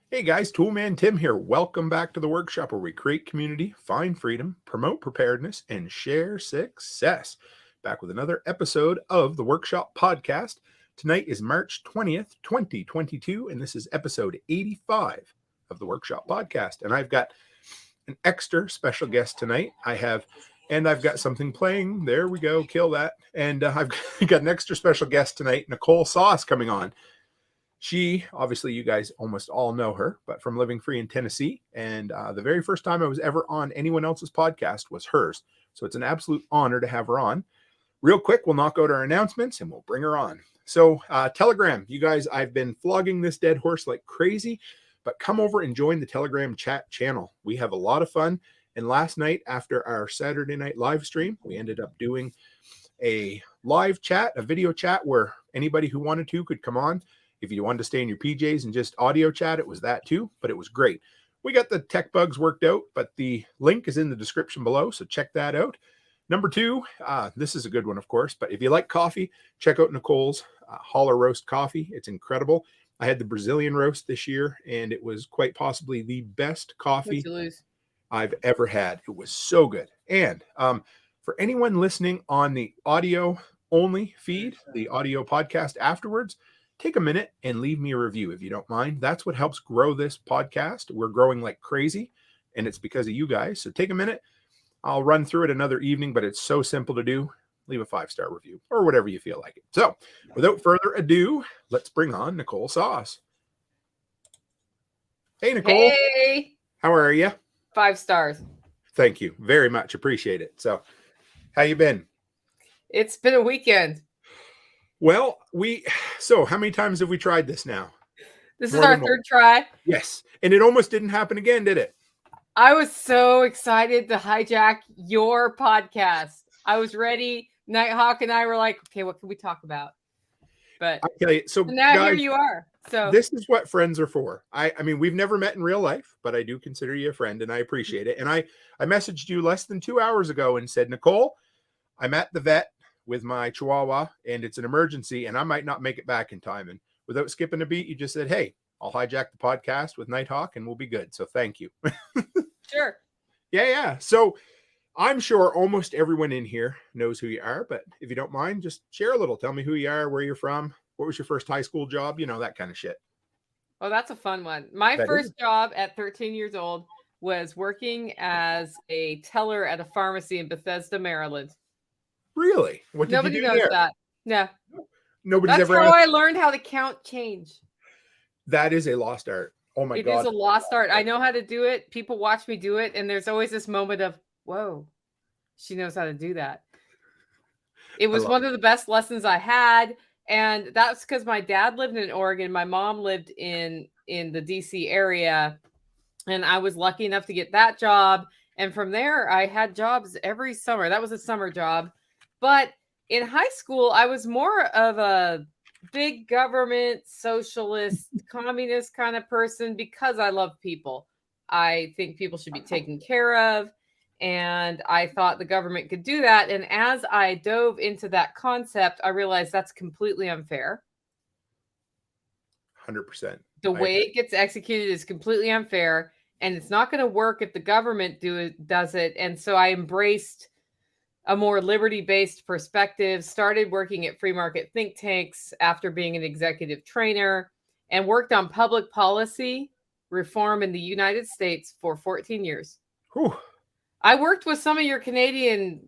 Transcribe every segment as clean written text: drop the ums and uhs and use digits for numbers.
Hey guys, Toolman Tim here. Welcome back to the workshop where we create community, find freedom, promote preparedness, and share success. Back with another episode of the Workshop Podcast. Tonight is March 20th, 2022, and this is episode 85 of the Workshop Podcast. And I've got an extra special guest tonight. I've got something playing. There we go. Kill that. And I've got an extra special guest tonight, Nicole Sauce, coming on. She, obviously, you guys almost all know her, but from living free in Tennessee. And the very first time I was ever on anyone else's podcast was hers. So it's an absolute honor to have her on. Real quick, we'll knock out our announcements and we'll bring her on. So Telegram, you guys, I've been flogging this dead horse like crazy, but come over and join the Telegram chat channel. We have a lot of fun. And last night, after our Saturday night live stream, we ended up doing a live chat, a video chat where anybody who wanted to could come on. If you wanted to stay in your PJs and just audio chat, it was that too, but it was great. We got the tech bugs worked out, but the link is in the description below, so check that out. Number two, this is a good one, of course, but if you like coffee, check out Nicole's Holler Roast Coffee. It's incredible. I had the Brazilian roast this year, and it was quite possibly the best coffee I've ever had. It was so good. And for anyone listening on the audio only feed, the audio podcast afterwards, take a minute and leave me a review if you don't mind. That's what helps grow this podcast. We're growing like crazy, and it's because of you guys. So take a minute. I'll run through it another evening, but it's so simple to do. Leave a 5-star review or whatever you feel like it. So without further ado, let's bring on Nicole Sauce. Hey, Nicole. Hey. How are you? 5 stars. Thank you very much. Appreciate it. So how you been? It's been a weekend. Well, so how many times have we tried this now? This is our third try. Yes. And it almost didn't happen again, did it? I was so excited to hijack your podcast. I was ready. Nighthawk and I were like, okay, what can we talk about? But I tell you, so now guys, here you are. So this is what friends are for. I mean, we've never met in real life, but I do consider you a friend and I appreciate it. And I messaged you less than 2 hours ago and said, Nicole, I'm at the vet with my Chihuahua and it's an emergency and I might not make it back in time. And without skipping a beat, you just said, hey, I'll hijack the podcast with Nighthawk and we'll be good. So thank you. Sure. Yeah. So I'm sure almost everyone in here knows who you are, but if you don't mind, just share a little. Tell me who you are, where you're from, what was your first high school job, that kind of shit. Well, that's a fun one. My first job at 13 years old was working as a teller at a pharmacy in Bethesda, Maryland. Really? What did Nobody you do knows there? that. No. Nobody's That's ever how I learned how to count change. That is a lost art. Oh my God. It is a lost art. I know how to do it. People watch me do it. And there's always this moment of, whoa, she knows how to do that. It was one of the best lessons I had. And that's because my dad lived in Oregon. My mom lived in the DC area. And I was lucky enough to get that job. And from there, I had jobs every summer. That was a summer job. But in high school, I was more of a big government, socialist, communist kind of person because I love people. I think people should be taken care of. And I thought the government could do that. And as I dove into that concept, I realized that's completely unfair. 100%. The way it gets executed is completely unfair. And it's not going to work if the government does it. And so I embraced a more liberty-based perspective, started working at free market think tanks after being an executive trainer, and worked on public policy reform in the United States for 14 years. Whew. I worked with some of your Canadian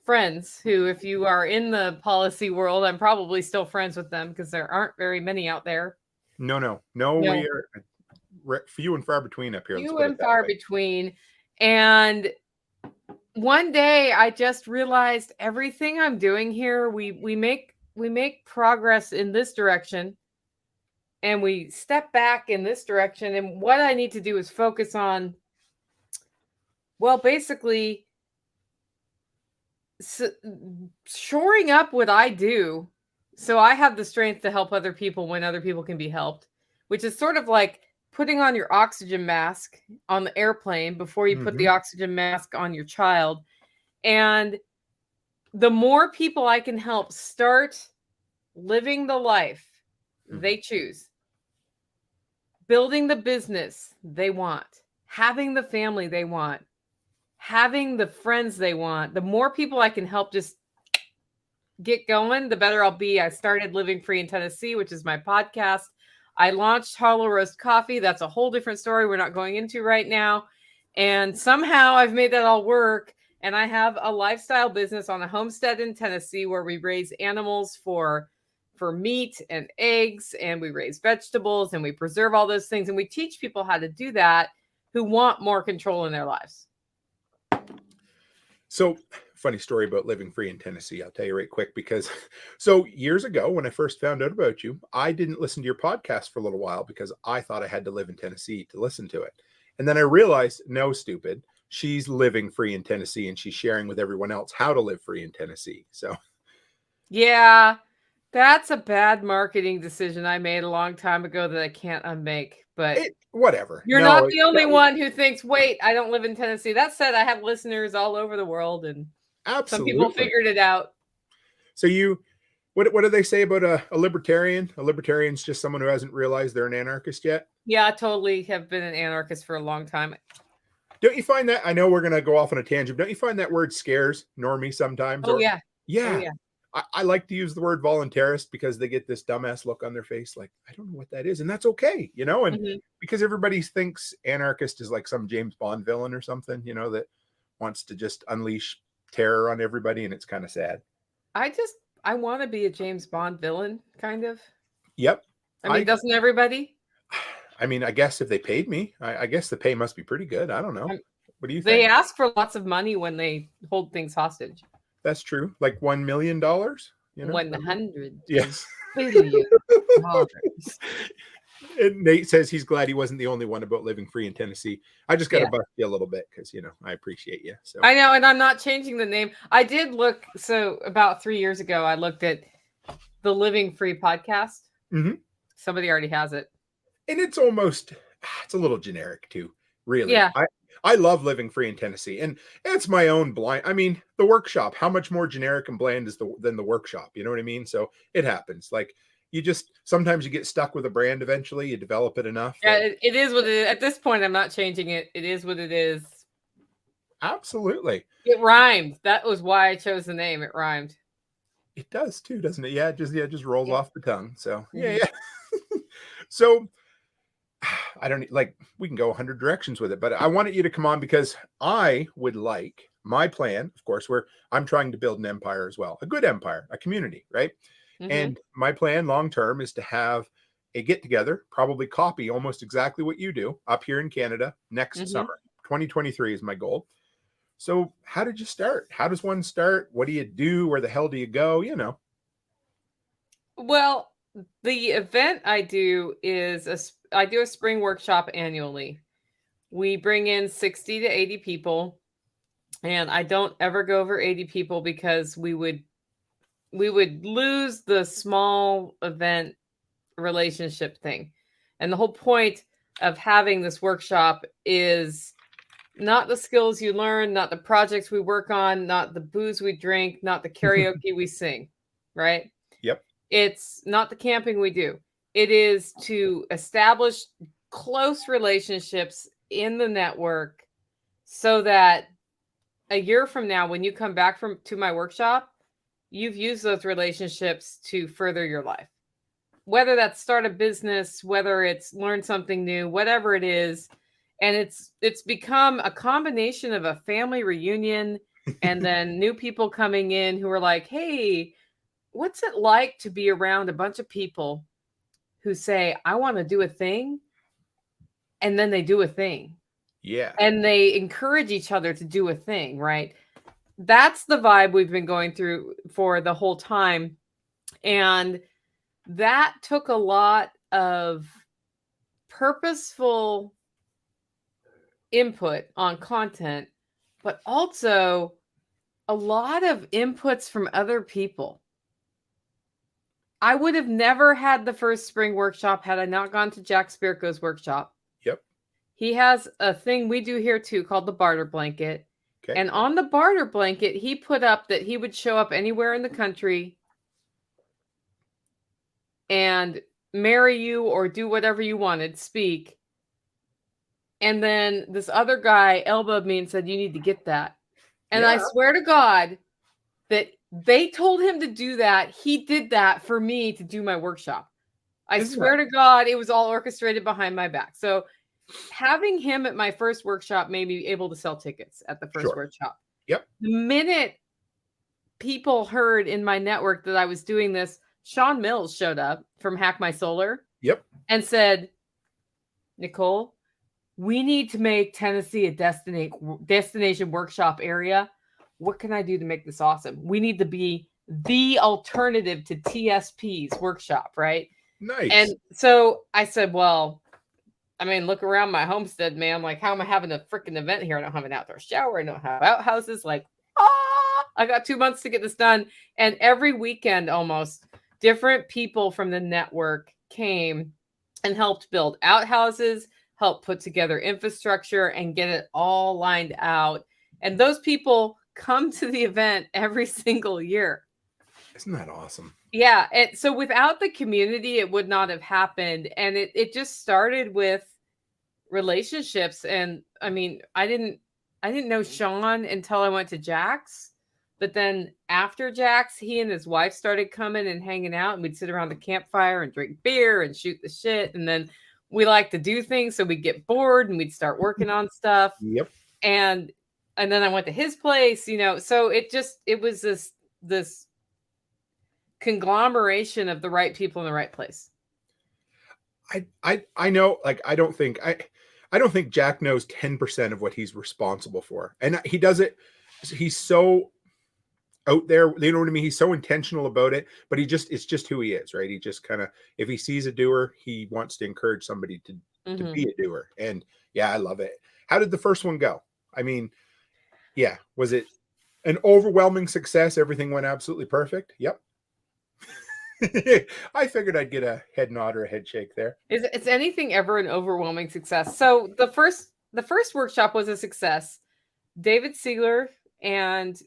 friends who, if you are in the policy world, I'm probably still friends with them because there aren't very many out there. No. We are few and far between up here. Few and far between. And one day I just realized everything I'm doing here, we make progress in this direction and we step back in this direction. And what I need to do is focus on, well, basically shoring up what I do so I have the strength to help other people when other people can be helped, which is sort of like putting on your oxygen mask on the airplane before you put the oxygen mask on your child. And the more people I can help start living the life they choose, building the business they want, having the family they want, having the friends they want. The more people I can help just get going, the better I'll be. I started Living Free in Tennessee, which is my podcast. I launched Hollow Roast Coffee. That's a whole different story we're not going into right now. And somehow I've made that all work. And I have a lifestyle business on a homestead in Tennessee where we raise animals for meat and eggs, and we raise vegetables, and we preserve all those things. And we teach people how to do that who want more control in their lives. So, funny story about Living Free in Tennessee. I'll tell you right quick, because so years ago when I first found out about you, I didn't listen to your podcast for a little while because I thought I had to live in Tennessee to listen to it. And then I realized, no, stupid, she's living free in Tennessee and she's sharing with everyone else how to live free in Tennessee. So, yeah, that's a bad marketing decision I made a long time ago that I can't unmake. But whatever. You're not the only one who thinks, wait, I don't live in Tennessee. That said, I have listeners all over the world, and some people figured it out. So what do they say about a libertarian? A libertarian's just someone who hasn't realized they're an anarchist yet? Yeah, I totally have been an anarchist for a long time. Don't you find that? I know we're going to go off on a tangent. Don't you find that word scares normie sometimes? Oh, yeah. Yeah. Oh, yeah. I like to use the word voluntarist because they get this dumbass look on their face like, I don't know what that is. And that's okay, and because everybody thinks anarchist is like some James Bond villain or something, that wants to just unleash terror on everybody. And it's kind of sad. I want to be a James Bond villain, kind of. Yep. I mean, doesn't everybody? I mean, I guess if they paid me, I guess the pay must be pretty good. I don't know. What do you think? They ask for lots of money when they hold things hostage. That's true. Like $1 million, 100 yes. billion dollars. And Nate says he's glad he wasn't the only one about living free in Tennessee. I just got to bust you a little bit because, I appreciate you. So I know, and I'm not changing the name. I did look. So about 3 years ago, I looked at the Living Free podcast. Mm-hmm. Somebody already has it. And it's a little generic too, really. Yeah. I love Living Free in Tennessee, and it's my own blind. I mean, the workshop, how much more generic and bland is than the workshop? You know what I mean? So it happens. Like sometimes you get stuck with a brand. Eventually you develop it enough. Yeah, it is what it is. At this point, I'm not changing it. It is what it is. Absolutely. It rhymed. That was why I chose the name. It rhymed. It does too, doesn't it? Yeah, it just rolls off the tongue. So yeah. So I don't we can go 100 directions with it, but I wanted you to come on because I would like my plan, of course, where I'm trying to build an empire as well, a good empire, a community, right? And my plan long-term is to have a get together, probably copy almost exactly what you do up here in Canada next summer. 2023 is my goal. So how did you start? How does one start? What do you do? Where the hell do you go? Well, the event I do is I do a spring workshop annually. We bring in 60 to 80 people, and I don't ever go over 80 people because we would lose the small event relationship thing. And the whole point of having this workshop is not the skills you learn, not the projects we work on, not the booze we drink, not the karaoke we sing, right? Yep. It's not the camping we do. It is to establish close relationships in the network so that a year from now, when you come back to my workshop, you've used those relationships to further your life. Whether that's start a business, whether it's learn something new, whatever it is. And it's become a combination of a family reunion and then new people coming in who are like, hey, what's it like to be around a bunch of people who say, I want to do a thing, and then they do a thing. Yeah. And they encourage each other to do a thing, right? That's the vibe we've been going through for the whole time. And that took a lot of purposeful input on content, but also a lot of inputs from other people. I would have never had the first spring workshop had I not gone to Jack Spirko's workshop. Yep. He has a thing we do here too called the barter blanket. Okay. And on the barter blanket, he put up that he would show up anywhere in the country and marry you or do whatever you wanted, speak. And then this other guy elbowed me and said, you need to get that. And I swear to God that they told him to do that. He did that for me to do my workshop. I swear to God, it was all orchestrated behind my back. So having him at my first workshop made me able to sell tickets at the first workshop. Yep. The minute people heard in my network that I was doing this, Sean Mills showed up from Hack My Solar. Yep. And said, Nicole, we need to make Tennessee a destination workshop area. What can I do to make this awesome? We need to be the alternative to TSP's workshop, right? Nice. And so I said, well, I mean, look around my homestead, man. Like, how am I having a freaking event here? I don't have an outdoor shower. I don't have outhouses. Like, I got 2 months to get this done. And every weekend, almost, different people from the network came and helped build outhouses, help put together infrastructure, and get it all lined out. And those people come to the event every single year. Isn't that awesome? Yeah. And so without the community, it would not have happened. And it just started with relationships. And I mean, I didn't know Sean until I went to Jack's. But then after Jack's, he and his wife started coming and hanging out, and we'd sit around the campfire and drink beer and shoot the shit. And then we like to do things, so we'd get bored and we'd start working on stuff. Yep. And then I went to his place, so it was this conglomeration of the right people in the right place. I know, like, I don't think Jack knows 10% of what he's responsible for. And he does it. He's so out there, you know what I mean? He's so intentional about it, but it's just who he is, right? He just kind of, if he sees a doer, he wants to encourage somebody to be a doer. And yeah, I love it. How did the first one go? I mean, yeah, was it an overwhelming success? Everything went absolutely perfect. Yep. I figured I'd get a head nod or a head shake there. Is anything ever an overwhelming success? So the first workshop was a success. David Siegler and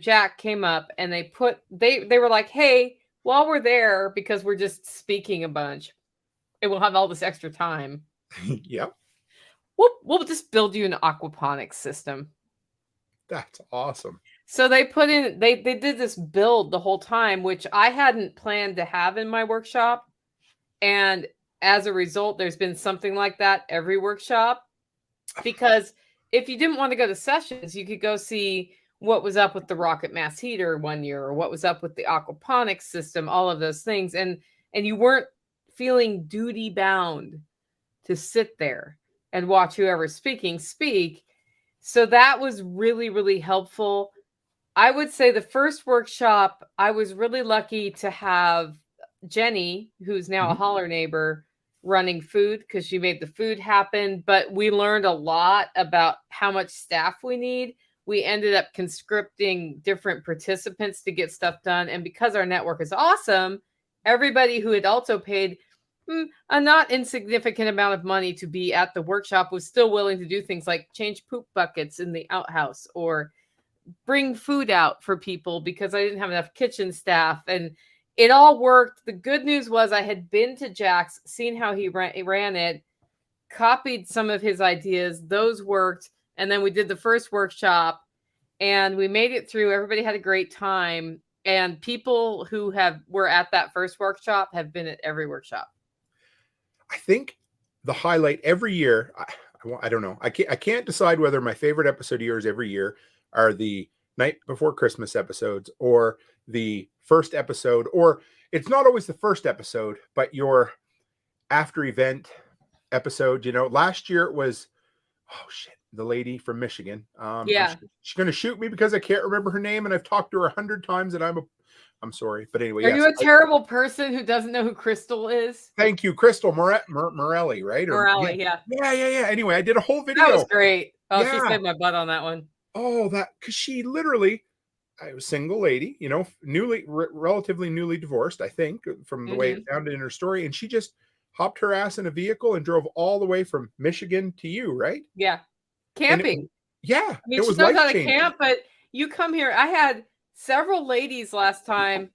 Jack came up, and they were like, hey, while we're there, because we're just speaking a bunch and we'll have all this extra time. Yep. We'll just build you an aquaponics system. That's awesome. So they did this build the whole time, which I hadn't planned to have in my workshop. And as a result, there's been something like that every workshop, because if you didn't want to go to sessions, you could go see what was up with the rocket mass heater one year, or what was up with the aquaponics system, all of those things. And you weren't feeling duty bound to sit there and watch whoever's speak. So that was really, really helpful. I would say the first workshop, I was really lucky to have Jenny, who's now a holler neighbor, running food, because she made the food happen. But we learned a lot about how much staff we need. We ended up conscripting different participants to get stuff done. And because our network is awesome, everybody who had also paid a not insignificant amount of money to be at the workshop was still willing to do things like change poop buckets in the outhouse, or bring food out for people because I didn't have enough kitchen staff. And it all worked. The good news was I had been to Jack's, seen how he ran it, copied some of his ideas. Those worked. And then we did the first workshop, and we made it through. Everybody had a great time. And people who were at that first workshop have been at every workshop. I think the highlight every year, I don't know. I can't decide whether my favorite episode of yours every year are the night before Christmas episodes or the first episode, or it's not always the first episode, but your after event episode. Last year it was, the lady from Michigan. Yeah. She's going to shoot me because I can't remember her name, and I've talked to her 100 times, and I'm sorry. But anyway, Are you a terrible person who doesn't know who Crystal is? Thank you, Crystal Morelli, right? Morelli, yeah. Yeah. Anyway, I did a whole video. That was great. Oh, yeah. She saved my butt on that one. Oh, because she literally, I was a single lady, relatively newly divorced, I think, from the way it sounded in her story. And she just hopped her ass in a vehicle and drove all the way from Michigan to you, right? Yeah. Camping. Yeah. I mean, she knows how to camp, but you come here. I had several ladies last time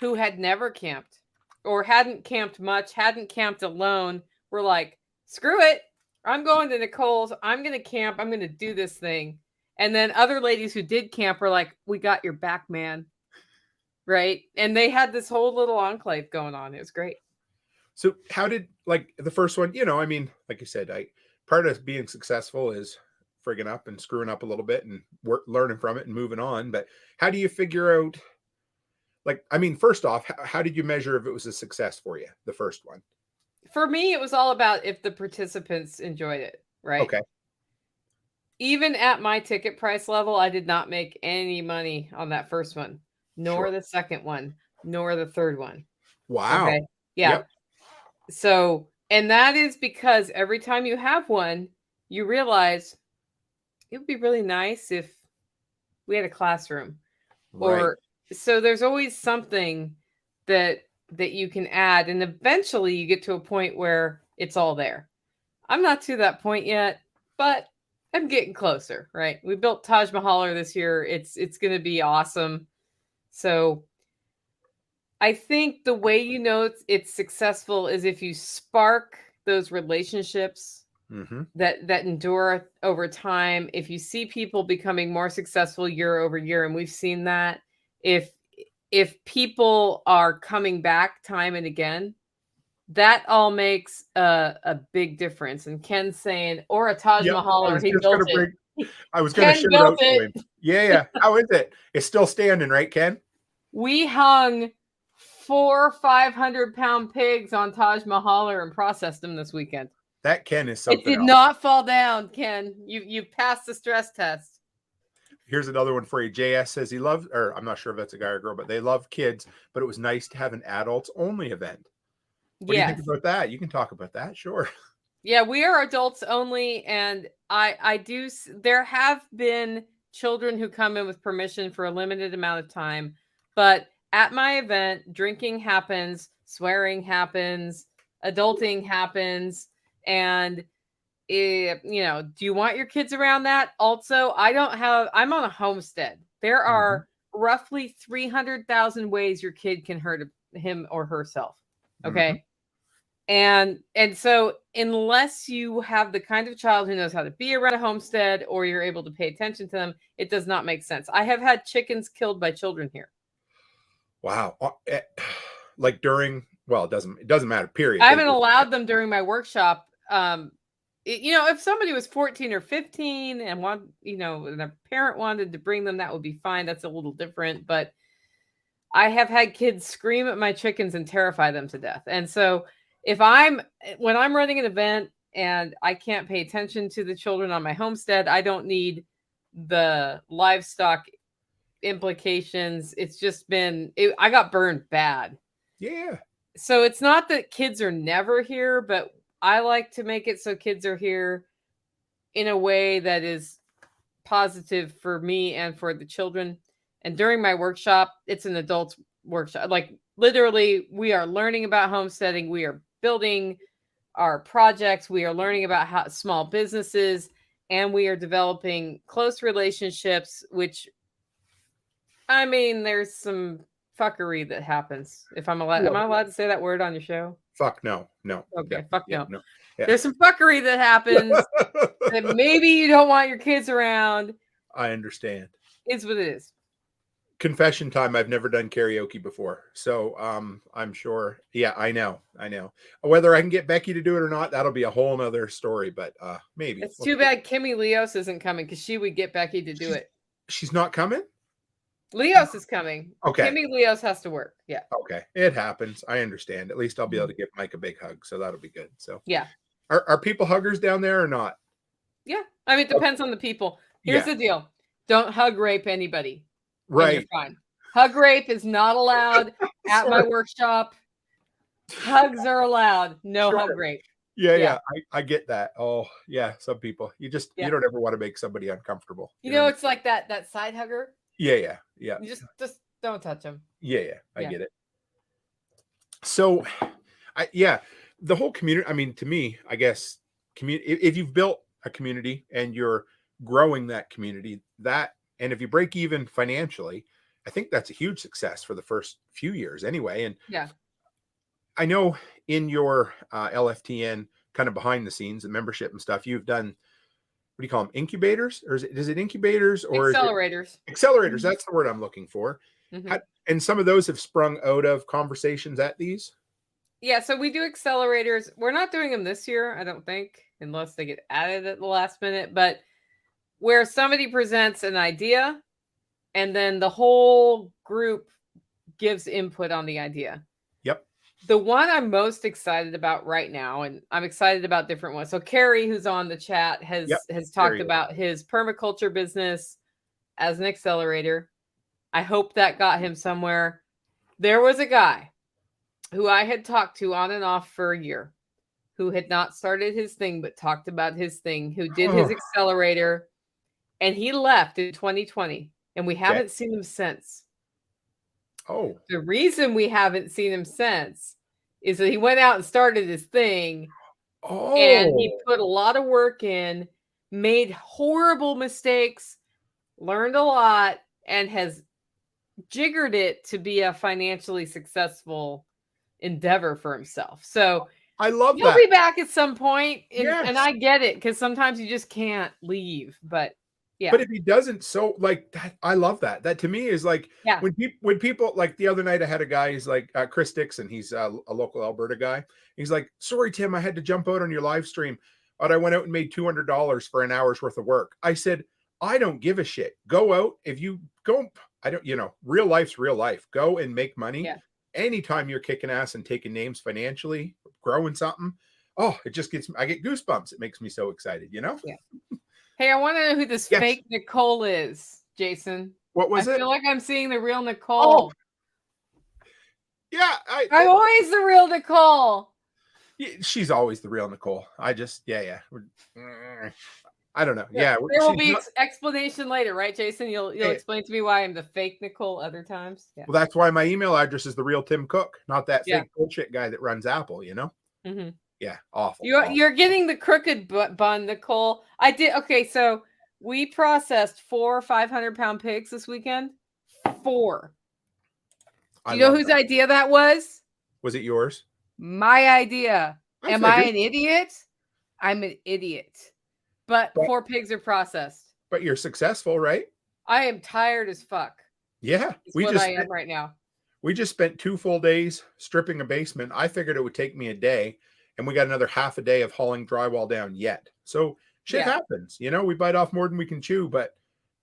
who had never camped. or hadn't camped much, hadn't camped alone, were like, screw it. I'm going to Nicole's. I'm going to camp. I'm going to do this thing. And then other ladies who did camp were like, we got your back, man. Right. And they had this whole little enclave going on. It was great. So how did, like, the first one, you know, I mean, like you said, part of being successful is frigging up and screwing up a little bit and learning from it and moving on. But how do you figure out, like, I mean, first off, how did you measure if it was a success for you, the first one? For me, it was all about if the participants enjoyed it, right? Okay. Even at my ticket price level, I did not make any money on that first one, nor the second one, nor the third one. Wow. Okay. Yeah. Yep. So, and that is because every time you have one, you realize it would be really nice if we had a classroom. Right. Or so there's always something that you can add, and eventually you get to a point where it's all there. I'm not to that point yet, but I'm getting closer, right? We built Taj Mahal this year. It's going to be awesome. So I think the way you know it's successful is if you spark those relationships that endure over time. If you see people becoming more successful year over year, and we've seen that, if people are coming back time and again, that all makes a big difference. And Ken's saying, or a Taj Mahal, or he built it. I was going to shout out to him. Yeah. How is it? It's still standing, right, Ken? We hung 4 500-pound pigs on Taj Mahal and processed them this weekend. That Ken is something. It did not fall down, Ken. You passed the stress test. Here's another one for you. JS says he loves, or I'm not sure if that's a guy or girl, but they love kids, but it was nice to have an adults only event. What do you think about that? You can talk about that. Sure. Yeah, we are adults only. And there have been children who come in with permission for a limited amount of time, but at my event, drinking happens, swearing happens, adulting happens. And do you want your kids around that? Also, I'm on a homestead. There are roughly 300,000 ways your kid can hurt him or herself. Okay. And so unless you have the kind of child who knows how to be around a homestead, or you're able to pay attention to them, it does not make sense. I have had chickens killed by children here. Wow. Like it doesn't matter, period. I haven't allowed them during my workshop. If somebody was 14 or 15 and and a parent wanted to bring them, that would be fine. That's a little different, but I have had kids scream at my chickens and terrify them to death. And so when I'm running an event and I can't pay attention to the children on my homestead, I don't need the livestock implications. It's just I got burned bad. Yeah. So it's not that kids are never here, but I like to make it so kids are here in a way that is positive for me and for the children. And during my workshop, it's an adults workshop. Like literally, we are learning about homesteading. We are building our projects. We are learning about small businesses, and we are developing close relationships, which, I mean, there's some fuckery that happens. If am I allowed to say that word on your show? Fuck no. Okay, yeah, fuck yeah, no. Yeah. There's some fuckery that happens that maybe you don't want your kids around. I understand. It's what it is. Confession time. I've never done karaoke before, so I'm sure. Yeah, I know. Whether I can get Becky to do it or not, that'll be a whole nother story. But maybe it's too bad Kimmy Leos isn't coming, because she would get Becky to do it. She's not coming. Leos is coming. Okay. Kimmy Leos has to work. Yeah. Okay. It happens. I understand. At least I'll be able to give Mike a big hug, so that'll be good. So yeah. Are people huggers down there or not? Yeah. I mean, it depends on the people. Here's the deal. Don't hug rape anybody. Right. You're fine. Hug rape is not allowed at my workshop. Hugs are allowed. No hug rape. Yeah. I get that. Oh, yeah. Some people, you don't ever want to make somebody uncomfortable. It's like that side hugger. Yeah. You just don't touch them. Yeah. I get it. So, the whole community. I mean, to me, I guess if you've built a community and you're growing that community, and if you break even financially, I think that's a huge success for the first few years anyway. And I know in your LFTN kind of behind the scenes, the membership and stuff, you've done, what do you call them, incubators? Or is it incubators or is it Accelerators. accelerators? That's the word I'm looking for. Mm-hmm. And some of those have sprung out of conversations at these. Yeah, so we do accelerators. We're not doing them this year, I don't think, unless they get added at the last minute. But where somebody presents an idea and then the whole group gives input on the idea. Yep. The one I'm most excited about right now, and I'm excited about different ones. So Carrie, who's on the chat, has talked about his permaculture business as an accelerator. I hope that got him somewhere. There was a guy who I had talked to on and off for a year, who had not started his thing, but talked about his thing, who did his accelerator, and he left in 2020, and we haven't seen him since. Oh. The reason we haven't seen him since is that he went out and started his thing, and he put a lot of work in, made horrible mistakes, learned a lot, and has jiggered it to be a financially successful endeavor for himself. So I love he'll that. be back at some point, and, Yes. and I get it, because sometimes you just can't leave. But yeah. But if he doesn't, so like that, I love that. That to me is like when people like the other night, I had a guy, he's like Chris Dixon, he's a local Alberta guy. He's like, sorry, Tim, I had to jump out on your live stream, but I went out and made $200 for an hour's worth of work. I said, I don't give a shit. Go out. If you go, I don't, real life's real life. Go and make money. Yeah. Anytime you're kicking ass and taking names financially, growing something, it just I get goosebumps. It makes me so excited, Yeah. Hey, I want to know who this fake Nicole is, Jason. What was it? I feel like I'm seeing the real Nicole. Oh. Yeah. I'm always the real Nicole. She's always the real Nicole. I just, I don't know. Yeah. There will be explanation later, right, Jason? You'll explain to me why I'm the fake Nicole other times. Yeah. Well, that's why my email address is the real Tim Cook, not that fake bullshit guy that runs Apple, Mm-hmm. Yeah, awful. You're getting the crooked bun, Nicole. I did. Okay, so we processed 4 500-pound pigs this weekend. 4. Do you know whose idea that was? Was it yours? My idea. Am I an idiot? I'm an idiot. But 4 pigs are processed. But you're successful, right? I am tired as fuck. Yeah. I am right now. We just spent 2 full days stripping a basement. I figured it would take me a day. And we got another half a day of hauling drywall down yet. So shit happens. We bite off more than we can chew, but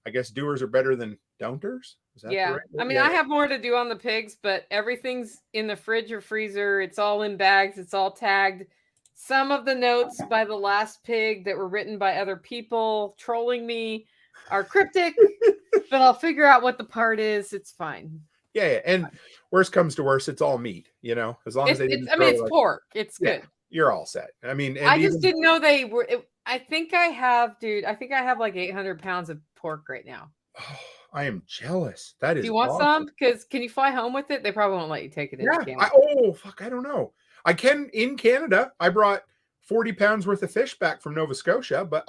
I guess doers are better than don'ters. Is that right I mean, I have more to do on the pigs, but everything's in the fridge or freezer. It's all in bags. It's all tagged. Some of the notes by the last pig that were written by other people trolling me are cryptic, but I'll figure out what the part is. It's fine. Yeah. And worst comes to worst, it's all meat, as long as they didn't. It's pork. It's good. You're all set. I mean, I just didn't know they were. I think I have like 800 pounds of pork right now. Oh, I am jealous. That is. Do you want some? Because can you fly home with it? They probably won't let you take it in. Yeah. I don't know. I can in Canada. I brought 40 pounds worth of fish back from Nova Scotia, but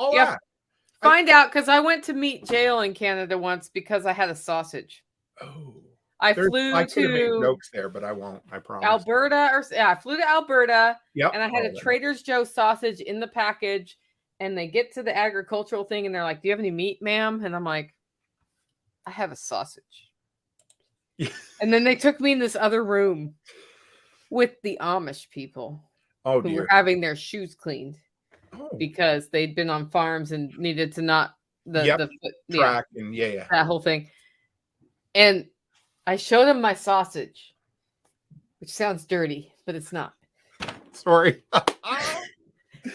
find out, because I went to meet jail in Canada once because I had a sausage. Oh. I flew to jokes there, but I won't. I promise. Alberta, I flew to Alberta, and I had a Trader's Joe sausage in the package. And they get to the agricultural thing, and they're like, "Do you have any meat, ma'am?" And I'm like, "I have a sausage." And then they took me in this other room with the Amish people who were having their shoes cleaned because they'd been on farms and needed to not the track and that whole thing. And I showed them my sausage, which sounds dirty, but it's not. Sorry.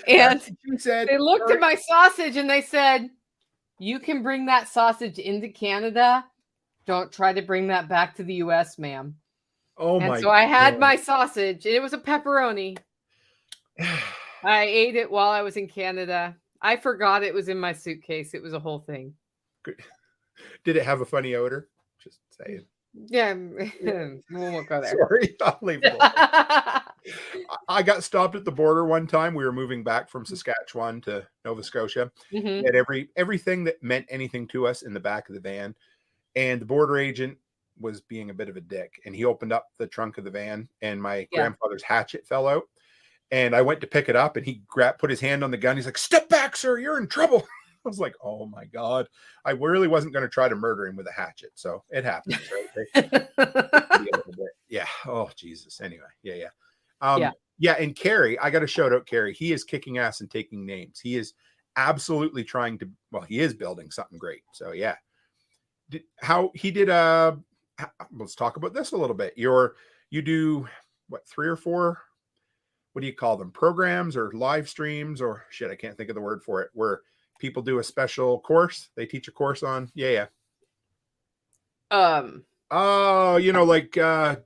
And they looked at my sausage and they said, "You can bring that sausage into Canada. Don't try to bring that back to the US, ma'am." Oh my! So I had my sausage, and it was a pepperoni. I ate it while I was in Canada. I forgot it was in my suitcase. It was a whole thing. Did it have a funny odor? Just saying. Yeah, we won't go there. Sorry, I'll leave it alone. I got stopped at the border one time. We were moving back from Saskatchewan to Nova Scotia. Mm-hmm. Had everything that meant anything to us in the back of the van. And the border agent was being a bit of a dick, and he opened up the trunk of the van, and my Yeah. grandfather's hatchet fell out. And I went to pick it up, and he put his hand on the gun. He's like, "Step back, sir, you're in trouble." I was like, "Oh my God." I really wasn't going to try to murder him with a hatchet. So it happens, right? Yeah. Oh, Jesus. Anyway. Yeah. Yeah. And Carrie, I got to shout out Carrie. He is kicking ass and taking names. He is absolutely trying to, well, he is building something great. So yeah. Let's talk about this a little bit. You do what, 3 or 4, what do you call them? Programs or live streams or shit. I can't think of the word for it, where people do a special course. They teach a course on. Yeah. Oh, like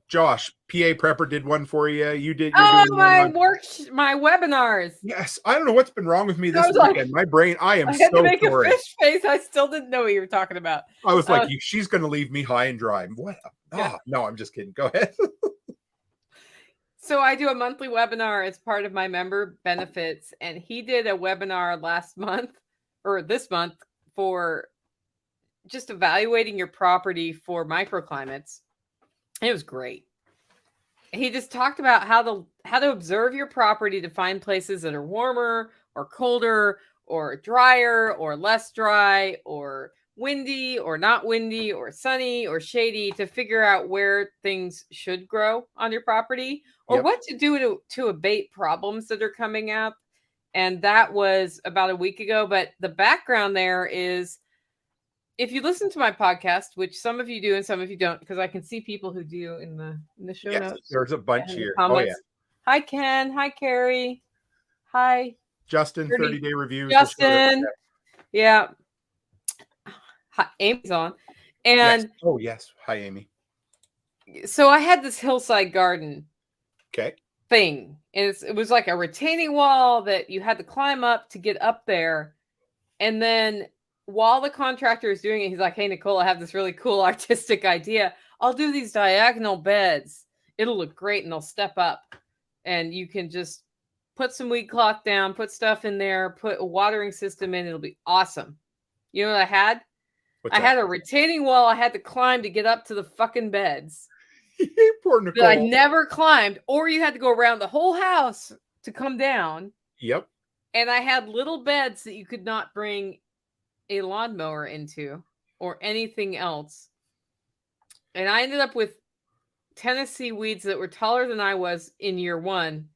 Josh, PA Prepper did one for you. You did. My webinars. Yes, I don't know what's been wrong with me this weekend. My brain, I am had to make sorry. A fish face. I still didn't know what you were talking about. I was like, she's going to leave me high and dry. What? Yeah. No, I'm just kidding. Go ahead. So I do a monthly webinar as part of my member benefits, and he did a webinar last month or this month for just evaluating your property for microclimates. It was great. He just talked about how to observe your property to find places that are warmer or colder or drier or less dry or windy or not windy or sunny or shady, to figure out where things should grow on your property or what to do to abate problems that are coming up. And that was about a week ago. But the background there is, if you listen to my podcast, which some of you do and some of you don't, because I can see people who do in the show notes. There's a bunch here. Comments. Oh, yeah. Hi, Ken. Hi, Carrie. Hi, Justin. 30-day reviews. Justin. Yeah. Hi, Amy's on. And yes. Oh, yes. Hi, Amy. So I had this hillside garden thing. And it was like a retaining wall that you had to climb up to get up there. And then while the contractor is doing it, he's like, "Hey, Nicole, I have this really cool artistic idea. I'll do these diagonal beds. It'll look great, and they'll step up. And you can just put some weed cloth down, put stuff in there, put a watering system in. It'll be awesome." You know what I had? I had a retaining wall I had to climb to get up to the fucking beds. Poor Nicole. That I never climbed, or you had to go around the whole house to come down. Yep. And I had little beds that you could not bring a lawnmower into or anything else. And I ended up with Tennessee weeds that were taller than I was in year 1.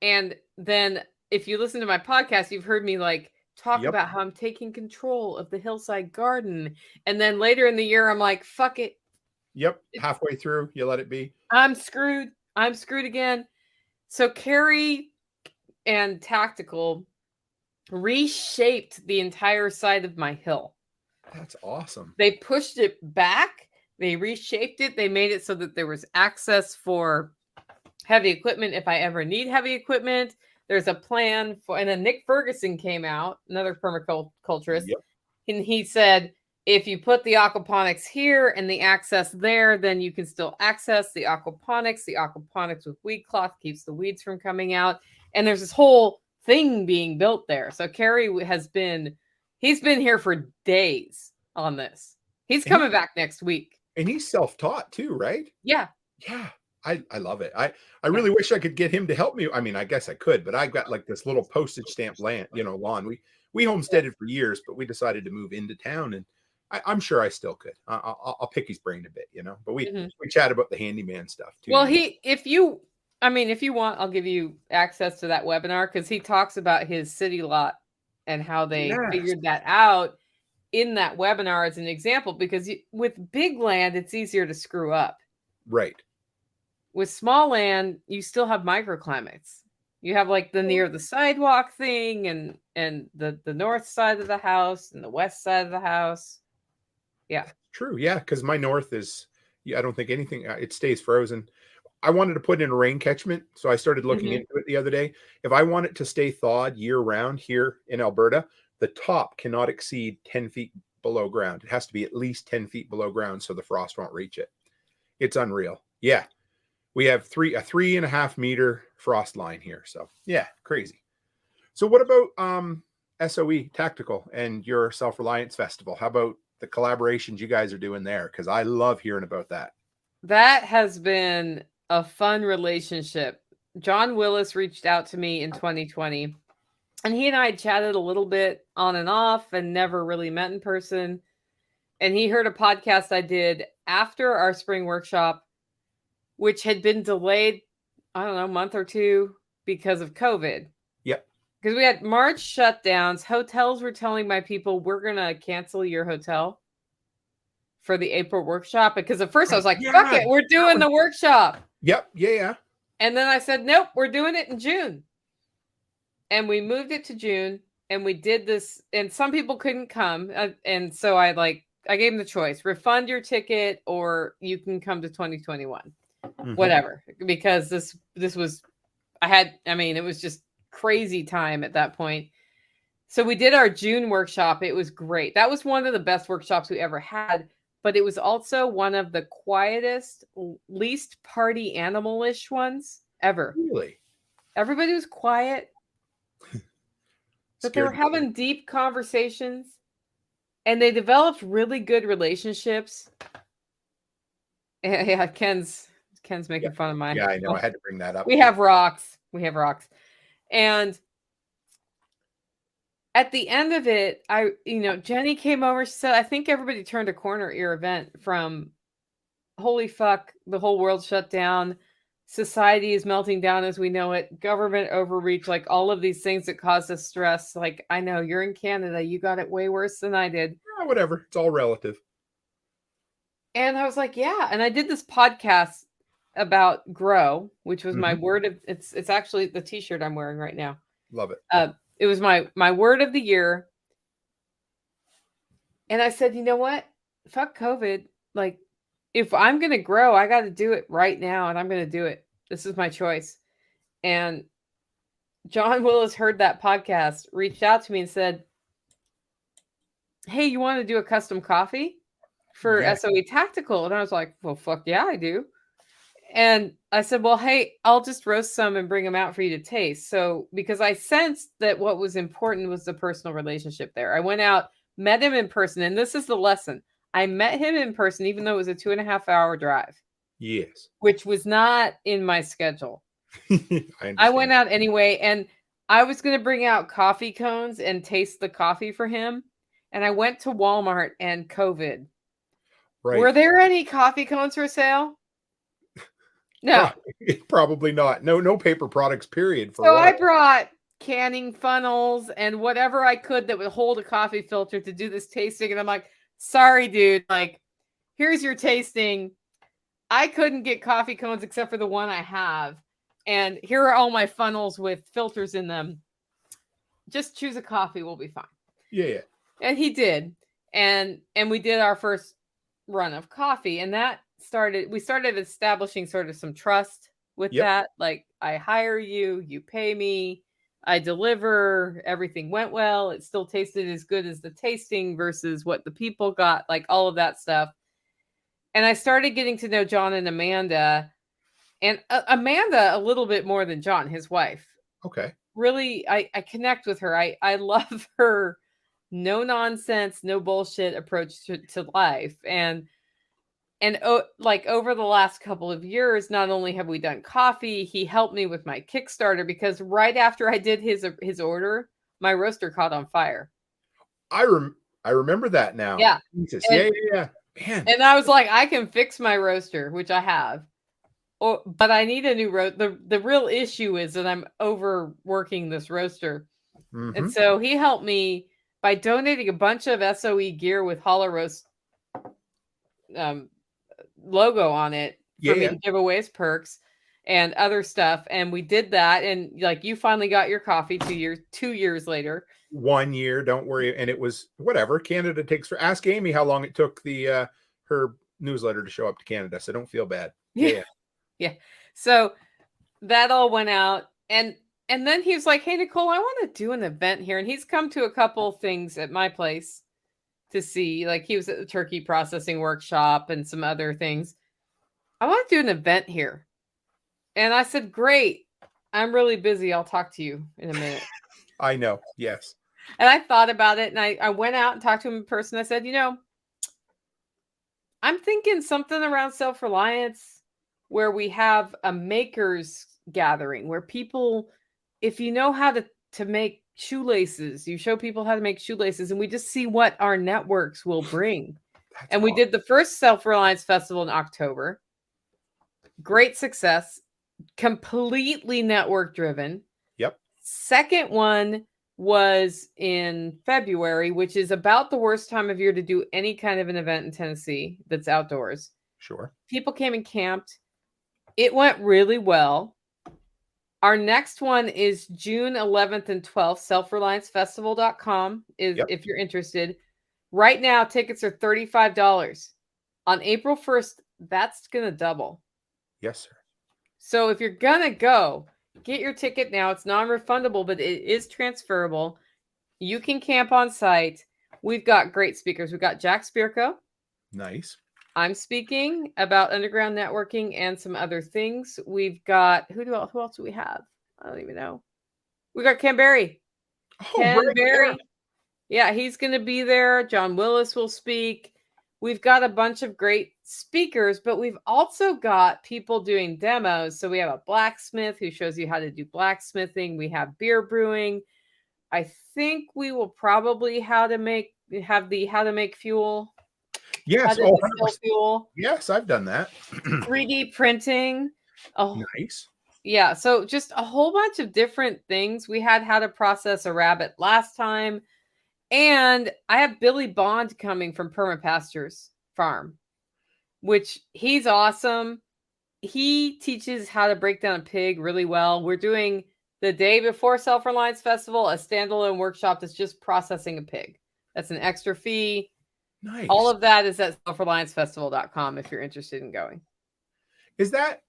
And then if you listen to my podcast, you've heard me talk about how I'm taking control of the hillside garden. And then later in the year, I'm like, fuck it. Yep. Halfway through, you let it be. I'm screwed. I'm screwed again. So Carrie and Tactical reshaped the entire side of my hill. That's awesome. They pushed it back. They reshaped it. They made it so that there was access for heavy equipment if I ever need heavy equipment. There's a plan for, and then Nick Ferguson came out, another permaculturist, and he said, if you put the aquaponics here and the access there, then you can still access the aquaponics. The aquaponics with weed cloth keeps the weeds from coming out. And there's this whole thing being built there. So Carrie he's been here for days on this. He's coming back next week. And he's self-taught too, right? Yeah. Yeah. I love it. I really wish I could get him to help me. I mean, I guess I could, but I've got this little postage stamp lawn. We homesteaded for years, but we decided to move into town, and I'm sure I still could. I'll pick his brain a bit, but we chat about the handyman stuff too. Well, if you want, I'll give you access to that webinar, because he talks about his city lot and how they figured that out in that webinar as an example, because with big land, it's easier to screw up. Right. With small land, you still have microclimates. You have the near the sidewalk thing and the north side of the house and the west side of the house. Yeah. True. Yeah. Because my north is, I don't think anything, it stays frozen. I wanted to put in a rain catchment. So I started looking into it the other day. If I want it to stay thawed year round here in Alberta, the top cannot exceed 10 feet below ground. It has to be at least 10 feet below ground so the frost won't reach it. It's unreal. Yeah. We have a 3.5 meter frost line here. So yeah, crazy. So what about SOE Tactical and your Self-Reliance Festival? How about the collaborations you guys are doing there, because I love hearing about that. That has been a fun relationship. John Willis reached out to me in 2020, and he and I chatted a little bit on and off and never really met in person. And he heard a podcast I did after our spring workshop, which had been delayed, I don't know, a month or two because of COVID. Yep. Because we had March shutdowns. Hotels were telling my people, we're going to cancel your hotel for the April workshop. Because at first I was like, fuck it, we're doing the workshop. Yep. Yeah. And then I said, nope, we're doing it in June. And we moved it to June. And we did this. And some people couldn't come. And so I gave them the choice. Refund your ticket or you can come to 2021. Mm-hmm. Whatever. Because this was, it was just crazy time at that point. So we did our June workshop. It was great. That was one of the best workshops we ever had. But it was also one of the quietest, least party animal-ish ones ever. Really? Everybody was quiet. But they were having deep conversations. And they developed really good relationships. Yeah, Ken's making fun of mine. Yeah, I know. I had to bring that up. We have rocks. And at the end of it, Jenny came over. She said, I think everybody turned a corner at your event from holy fuck, the whole world shut down. Society is melting down as we know it. Government overreach, like all of these things that cause us stress. Like, I know you're in Canada. You got it way worse than I did. Whatever. It's all relative. And I was like, yeah. And I did this podcast about grow, which was my word of, it's actually the t-shirt I'm wearing right now. Love it. It was my word of the year. And I said, you know what? Fuck COVID. Like, if I'm going to grow, I got to do it right now. And I'm going to do it. This is my choice. And John Willis heard that podcast, reached out to me and said, hey, you want to do a custom coffee for SOE Tactical? And I was like, well, fuck yeah, I do. And I said, well, hey, I'll just roast some and bring them out for you to taste. So, because I sensed that what was important was the personal relationship there. I went out, met him in person, and this is the lesson. I met him in person, even though it was a 2.5-hour drive. Yes. Which was not in my schedule. I went out anyway, and I was going to bring out coffee cones and taste the coffee for him. And I went to Walmart and COVID. Right. Were there any coffee cones for sale? No. Probably not. No paper products, period. So I brought canning funnels and whatever I could that would hold a coffee filter to do this tasting. And I'm like, sorry, dude, like, here's your tasting. I couldn't get coffee cones except for the one I have. And here are all my funnels with filters in them. Just choose a coffee. We'll be fine. Yeah. And he did. And we did our first run of coffee. And we started establishing sort of some trust with that. Like, I hire you, you pay me, I deliver, everything went well. It still tasted as good as the tasting versus what the people got, like all of that stuff. And I started getting to know John and Amanda, and Amanda a little bit more than John, his wife. Okay. Really, I connect with her. I love her no nonsense, no bullshit approach to life. And like over the last couple of years, not only have we done coffee, he helped me with my Kickstarter, because right after I did his order, my roaster caught on fire. I remember that now. Yeah. Jesus. Yeah. Man. And I was like, I can fix my roaster, which I have. But I need a new roaster. The real issue is that I'm overworking this roaster. Mm-hmm. And so he helped me by donating a bunch of SOE gear with Hollow Roast logo on it for me to give away as perks and other stuff. And we did that. And like, you finally got your coffee 2 years later. 1 year, don't worry. And it was whatever Canada takes ask Amy how long it took her newsletter to show up to Canada. So don't feel bad. Yeah. So that all went out. And then he was like, hey, Nicole, I want to do an event here. And he's come to a couple things at my place to see. Like, he was at the turkey processing workshop and some other things. I want to do an event here. And I said, great. I'm really busy. I'll talk to you in a minute. I know. Yes. And I thought about it. And I went out and talked to him in person. I said, I'm thinking something around self-reliance where we have a makers gathering where people, if you know how to make shoelaces, you show people how to make shoelaces, and we just see what our networks will bring. That's And we awesome. did the first Self-Reliance Festival in October. Great success. Completely network driven. Yep. Second one was in February, which is about the worst time of year to do any kind of an event in Tennessee that's outdoors. Sure. People came and camped. It went really well. Our next one is June 11th and 12th, selfreliancefestival.com if you're interested. Right now, tickets are $35. On April 1st, that's going to double. Yes, sir. So if you're going to go, get your ticket now. It's non-refundable, but it is transferable. You can camp on site. We've got great speakers. We've got Jack Spirko. Nice. I'm speaking about underground networking and some other things. We've got, who else do we have? I don't even know. We got Ken Berry. Ken Berry. Yeah, he's going to be there. John Willis will speak. We've got a bunch of great speakers, but we've also got people doing demos. So we have a blacksmith who shows you how to do blacksmithing. We have beer brewing. I think we will probably how to make fuel. Yes. How to distill fuel. Yes, I've done that. 3D printing. Oh, nice. Yeah. So just a whole bunch of different things. We had how to process a rabbit last time. And I have Billy Bond coming from Permapastures Farm, which he's awesome. He teaches how to break down a pig really well. We're doing the day before Self-Reliance Festival, a standalone workshop that's just processing a pig. That's an extra fee. Nice. All of that is at selfreliancefestival.com if you're interested in going. Is that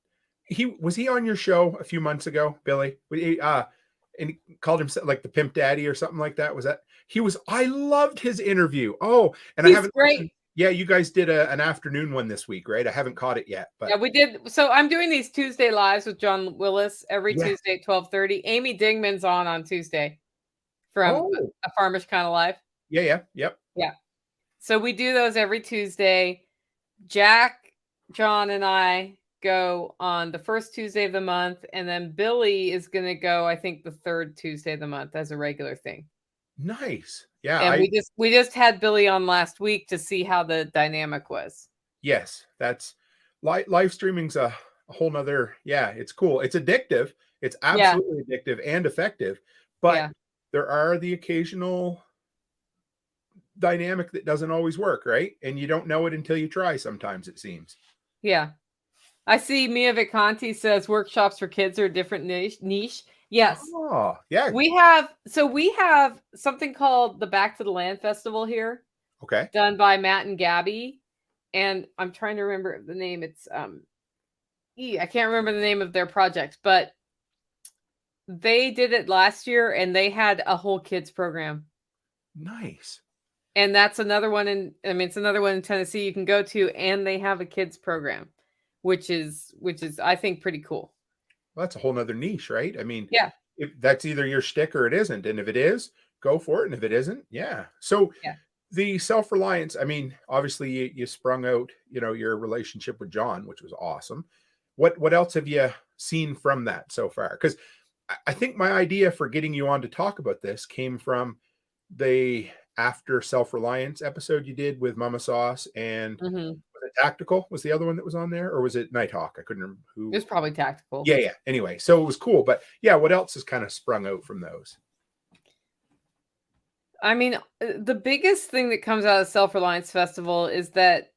was he on your show a few months ago, Billy? And he called himself like the Pimp Daddy or something like that. Was that he was? I loved his interview. Oh, and he's I haven't. Great. Yeah, you guys did an afternoon one this week, right? I haven't caught it yet, but yeah, we did. So I'm doing these Tuesday lives with John Willis every Tuesday at 12:30. Amy Dingman's on Tuesday from A Farmer's Kind of Life. Yeah. So we do those every Tuesday. Jack, John, and I go on the first Tuesday of the month, and then Billy is going to go, I think, the third Tuesday of the month as a regular thing. Nice. Yeah. And we just had Billy on last week to see how the dynamic was. Yes, that's live streaming's a whole nother. Yeah, it's cool. It's addictive. It's absolutely addictive and effective, but there are the occasional dynamic that doesn't always work, right? And you don't know it until you try. Sometimes it seems. Yeah. I see Mia Vicanti says workshops for kids are a different niche. Yes. Oh, yeah. We have something called the Back to the Land Festival here. Okay. Done by Matt and Gabby. And I'm trying to remember the name. It's I can't remember the name of their project, but they did it last year and they had a whole kids program. Nice. And that's another one it's another one in Tennessee you can go to, and they have a kids program, which is I think pretty cool. Well, that's a whole nother niche, right? I mean, yeah, if that's either your shtick or it isn't. And if it is, go for it. And if it isn't, yeah. So the self-reliance, I mean, obviously you sprung out, your relationship with John, which was awesome. What else have you seen from that so far? Because I think my idea for getting you on to talk about this came from the after self-reliance episode you did with Mama Sauce and was it Tactical was the other one that was on there, or was it Nighthawk? I couldn't remember who. It was probably Tactical. Yeah. Anyway, so it was cool, but yeah, what else has kind of sprung out from those? I mean, the biggest thing that comes out of Self-Reliance Festival is that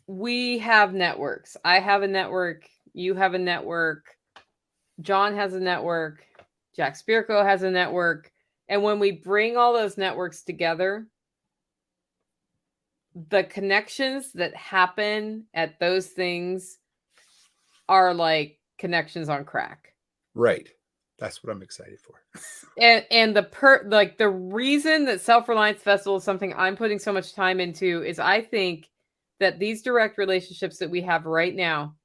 we have networks. I have a network. You have a network. John has a network. Jack Spirko has a network. And when we bring all those networks together, the connections that happen at those things are like connections on crack. Right. That's what I'm excited for. And the reason that Self-Reliance Festival is something I'm putting so much time into is I think that these direct relationships that we have right now,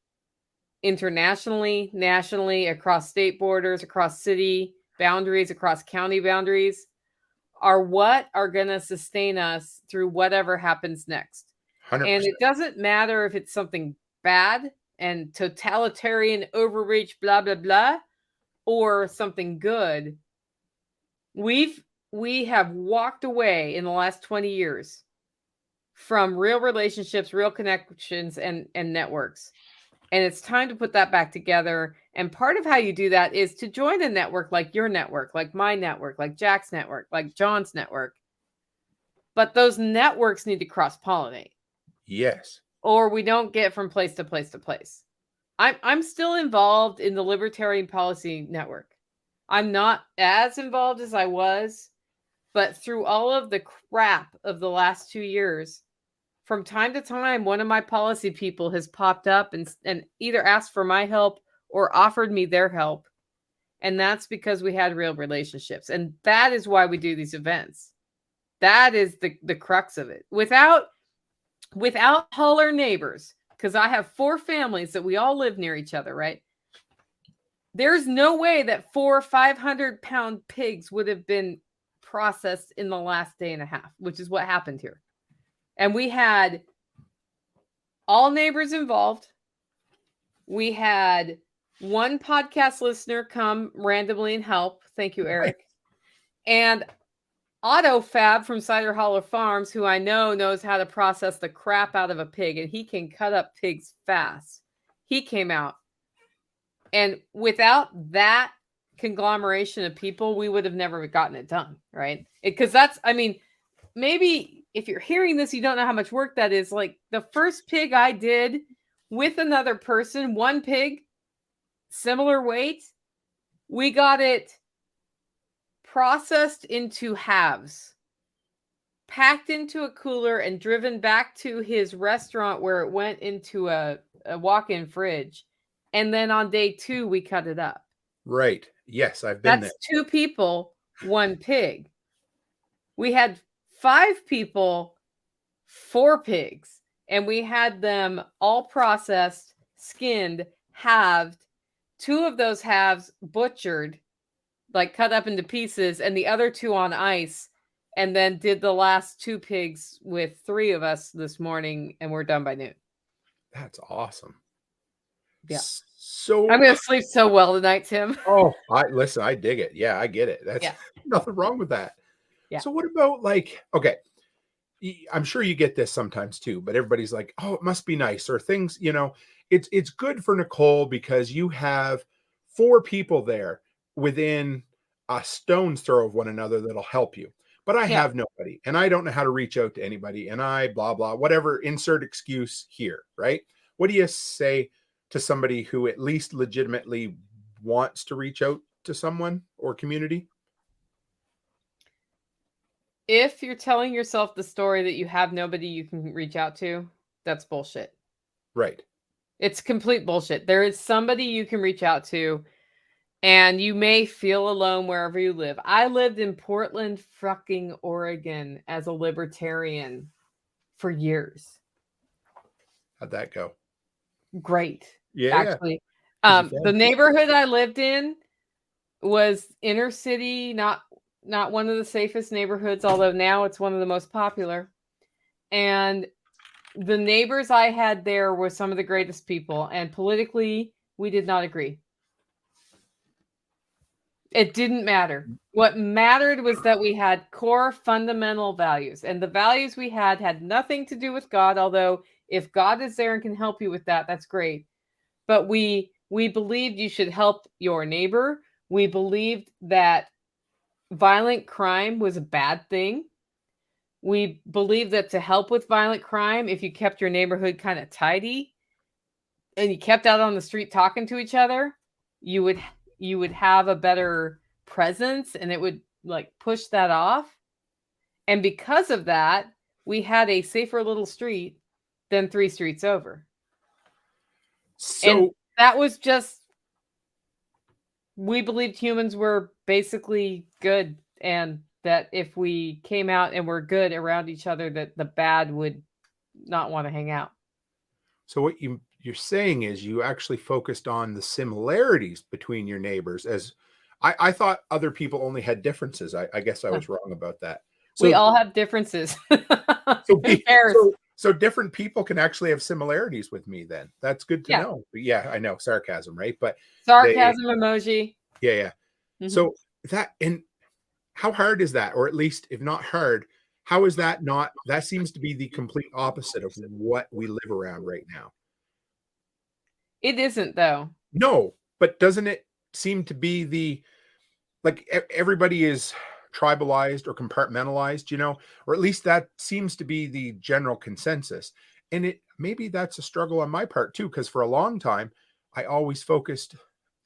internationally, nationally, across state borders, across city boundaries, across county boundaries, are what are going to sustain us through whatever happens next. 100%. And it doesn't matter if it's something bad and totalitarian overreach, blah, blah, blah, or something good. We have walked away in the last 20 years from real relationships, real connections, and networks. And it's time to put that back together. And part of how you do that is to join a network like your network, like my network, like Jack's network, like John's network. But those networks need to cross-pollinate. Yes. Or we don't get from place to place to place. I'm still involved in the Libertarian Policy Network. I'm not as involved as I was, but through all of the crap of the last 2 years, from time to time, one of my policy people has popped up and either asked for my help or offered me their help. And that's because we had real relationships. And that is why we do these events. That is the crux of it. Without holler neighbors, because I have 4 families that we all live near each other, right? There's no way that 4 500-pound pigs would have been processed in the last day and a half, which is what happened here. And we had all neighbors involved. We had one podcast listener come randomly and help. Thank you, Eric. And Otto Fab from Cider Hollow Farms, who I know knows how to process the crap out of a pig, and he can cut up pigs fast. He came out. And without that conglomeration of people, we would have never gotten it done, right? Because that's, I mean, maybe if you're hearing this, you don't know how much work that is. Like the first pig I did with another person, one pig, similar weight, we got it processed into halves, packed into a cooler and driven back to his restaurant where it went into a walk-in fridge. And then on day 2, we cut it up. Right. Yes, I've been there. That's 2 people, 1 pig. We had 5 people, 4 pigs, and we had them all processed, skinned, halved. 2 of those halves butchered, like cut up into pieces, and the other 2 on ice, and then did the last 2 pigs with 3 of us this morning, and we're done by noon. That's awesome. Yeah. So I'm going to sleep so well tonight, Tim. Oh, I dig it. Yeah, I get it. That's nothing wrong with that. Yeah. So what about okay, I'm sure you get this sometimes too, but everybody's like, oh, it must be nice, or things, it's good for Nicole because you have 4 people there within a stone's throw of one another that'll help you. But I have nobody, and I don't know how to reach out to anybody, and I blah, blah, whatever, insert excuse here, right? What do you say to somebody who at least legitimately wants to reach out to someone or community? If you're telling yourself the story that you have nobody you can reach out to, that's bullshit. Right. It's complete bullshit. There is somebody you can reach out to, and you may feel alone wherever you live. I lived in Portland, fucking Oregon as a libertarian for years. How'd that go? Great. Yeah. Actually. The neighborhood I lived in was inner city, not one of the safest neighborhoods, although now it's one of the most popular. And the neighbors I had there were some of the greatest people. And politically, we did not agree. It didn't matter. What mattered was that we had core fundamental values. And the values we had nothing to do with God, although if God is there and can help you with that, that's great. But we believed you should help your neighbor. We believed that violent crime was a bad thing. We believed that to help with violent crime, if you kept your neighborhood kind of tidy and you kept out on the street talking to each other, you would have a better presence, and it would push that off. And because of that, we had a safer little street than 3 streets over. So, and that was just, we believed humans were basically good, and that if we came out and were good around each other, that the bad would not want to hang out. So what you're saying is you actually focused on the similarities between your neighbors. As I thought other people only had differences. I guess I was wrong about that. So, we all have differences. Who cares? So different people can actually have similarities with me then. That's good to Yeah. know. But yeah, I know sarcasm, right? But they, Sarcasm emoji. yeah. Mhm. So that, and how hard is that? Or at least if not hard, how is that not, that seems to be the complete opposite of what we live around right now. It isn't though. No, but doesn't it seem to be the, like everybody is tribalized or compartmentalized, or at least that seems to be the general consensus. And it, maybe that's a struggle on my part too, because for a long time I always focused,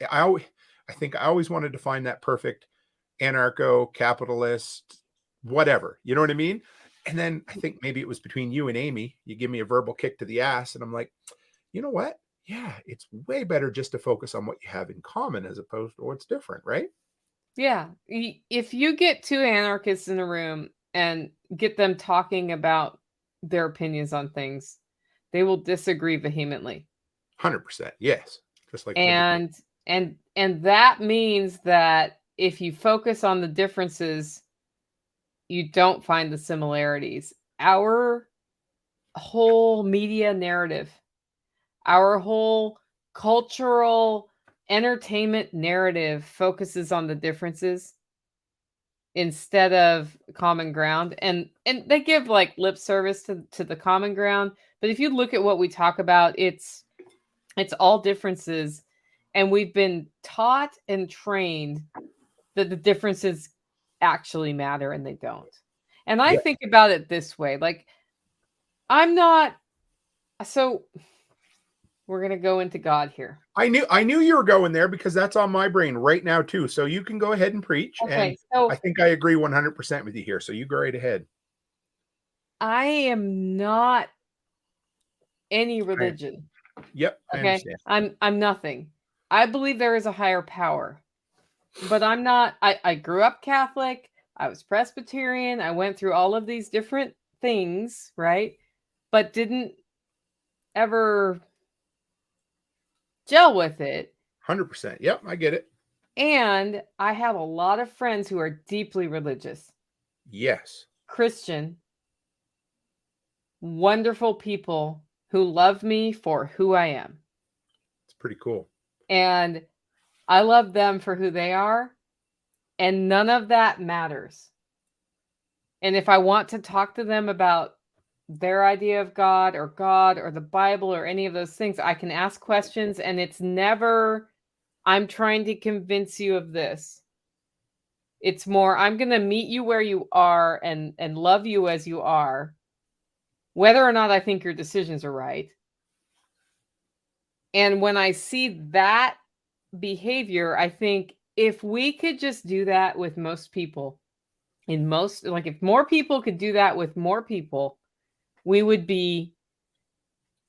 I always, I think I always wanted to find that perfect anarcho capitalist, whatever, you know what I mean? And then I think maybe it was between you and Amy, you give me a verbal kick to the ass, and I'm like, you know what? Yeah, it's way better just to focus on what you have in common as opposed to what's different, right? Yeah. If you get two anarchists in a room and get them talking about their opinions on things, they will disagree vehemently. 100%. Yes. Just like And that means that if you focus on the differences, you don't find the similarities. Our whole media narrative, our whole cultural entertainment narrative focuses on the differences instead of common ground, and they give like lip service to the common ground, but if you look at what we talk about, it's all differences, and we've been taught and trained that the differences actually matter, and they don't. And I yeah. think about it this way, like, I'm not, so we're going to go into God here. I knew you were going there because that's on my brain right now too. So you can go ahead and preach. And Okay, so I think I agree 100% with you here. So you go right ahead. I am not any religion. Yep, I Okay, understand. I'm nothing. I believe there is a higher power, but I'm not. I grew up Catholic. I was Presbyterian. I went through all of these different things, right? But didn't ever gel with it. 100%. Yep, I get it. And I have a lot of friends who are deeply religious, Yes. Christian, wonderful people who love me for who I am. It's pretty cool. And I love them for who they are. And none of that matters. And if I want to talk to them about their idea of God or the Bible or any of those things, I can ask questions, and it's never, I'm trying to convince you of this. It's more, I'm going to meet you where you are and love you as you are, whether or not I think your decisions are right. And when I see that behavior, I think if we could just do that with most people, if more people could do that with more people, we would be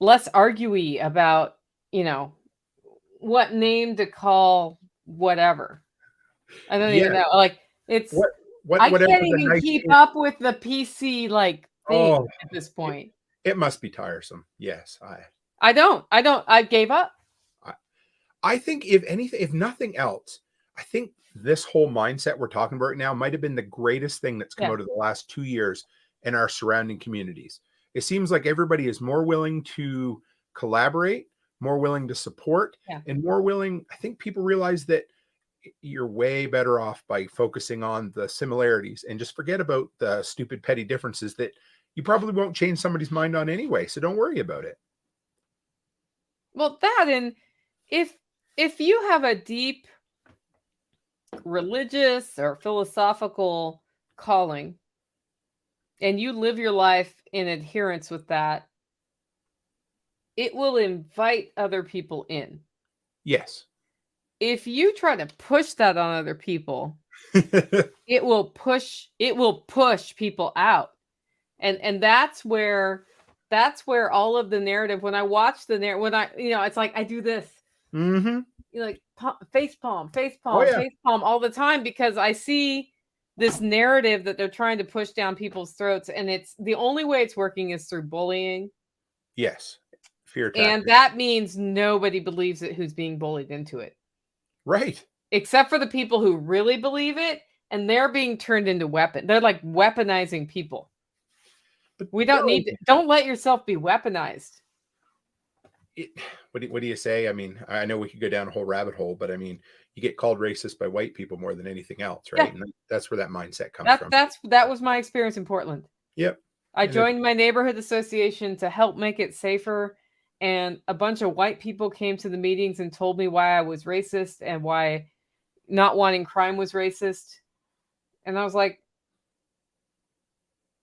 less arguey about, what name to call whatever. I don't even know. Like, it's, I whatever can't the even nice keep thing. up with the PC thing at this point. It must be tiresome. Yes, I don't. I gave up. I think if anything, if nothing else, I think this whole mindset we're talking about right now might have been the greatest thing that's come out of the last 2 years in our surrounding communities. It seems like everybody is more willing to collaborate, more willing to support, and more willing. I think people realize that you're way better off by focusing on the similarities and just forget about the stupid petty differences that you probably won't change somebody's mind on anyway. So don't worry about it. Well, and if you have a deep religious or philosophical calling and you live your life in adherence with that, it will invite other people in. Yes. If you try to push that on other people, it will push people out. And that's where all of the narrative, when I watch the narrative, when I, it's like I do this. Mm-hmm. Like face palm Oh, yeah. face palm all the time, because I see this narrative that they're trying to push down people's throats, and it's the only way it's working is through bullying. Yes. Fear tactics. And that means nobody believes it who's being bullied into it. Right. Except for the people who really believe it, and they're being turned into weapons. They're like weaponizing people. But we don't need to, don't let yourself be weaponized. What do you say? I mean, I know we could go down a whole rabbit hole, but I mean, you get called racist by white people more than anything else, right? Yeah. And that's where that mindset comes from. That was my experience in Portland. Yep. I joined my neighborhood association to help make it safer. And a bunch of white people came to the meetings and told me why I was racist and why not wanting crime was racist. And I was like,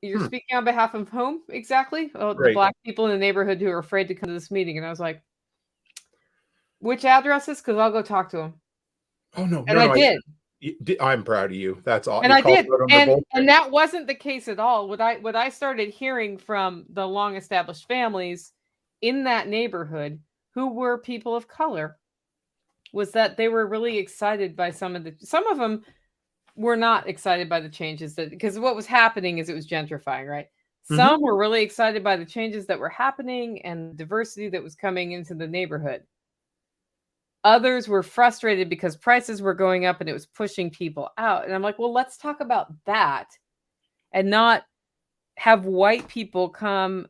you're speaking on behalf of whom exactly? Oh, the black people in the neighborhood who are afraid to come to this meeting. And I was like, which addresses? Because I'll go talk to them. Oh, no. And I did. I'm proud of you. That's all. And I did. And that wasn't the case at all. What I started hearing from the long established families in that neighborhood who were people of color was that they were really excited by some of them were not excited by the changes because what was happening is it was gentrifying, right? Some were really excited by the changes that were happening and the diversity that was coming into the neighborhood. Others were frustrated because prices were going up and it was pushing people out. And I'm like, well, let's talk about that and not have white people come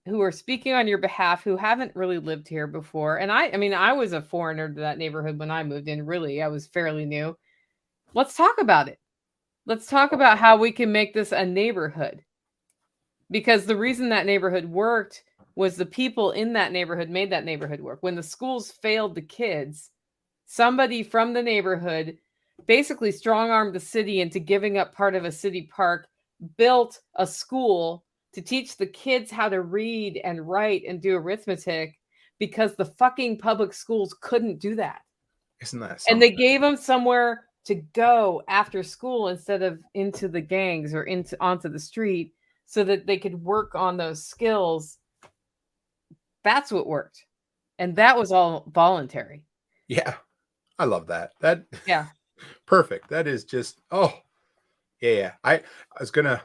who are speaking on your behalf who haven't really lived here before. And I mean, I was a foreigner to that neighborhood when I moved in. Really, I was fairly new. Let's talk about it. Let's talk about how we can make this a neighborhood. Because the reason that neighborhood worked was the people in that neighborhood made that neighborhood work. When the schools failed the kids, somebody from the neighborhood basically strong-armed the city into giving up part of a city park, built a school to teach the kids how to read and write and do arithmetic because the fucking public schools couldn't do that. Isn't that something? And they gave them somewhere to go after school instead of into the gangs or onto the street so that they could work on those skills. That's what worked. And that was all voluntary. Yeah. I love that. Yeah. Perfect. That is just, yeah. I was going to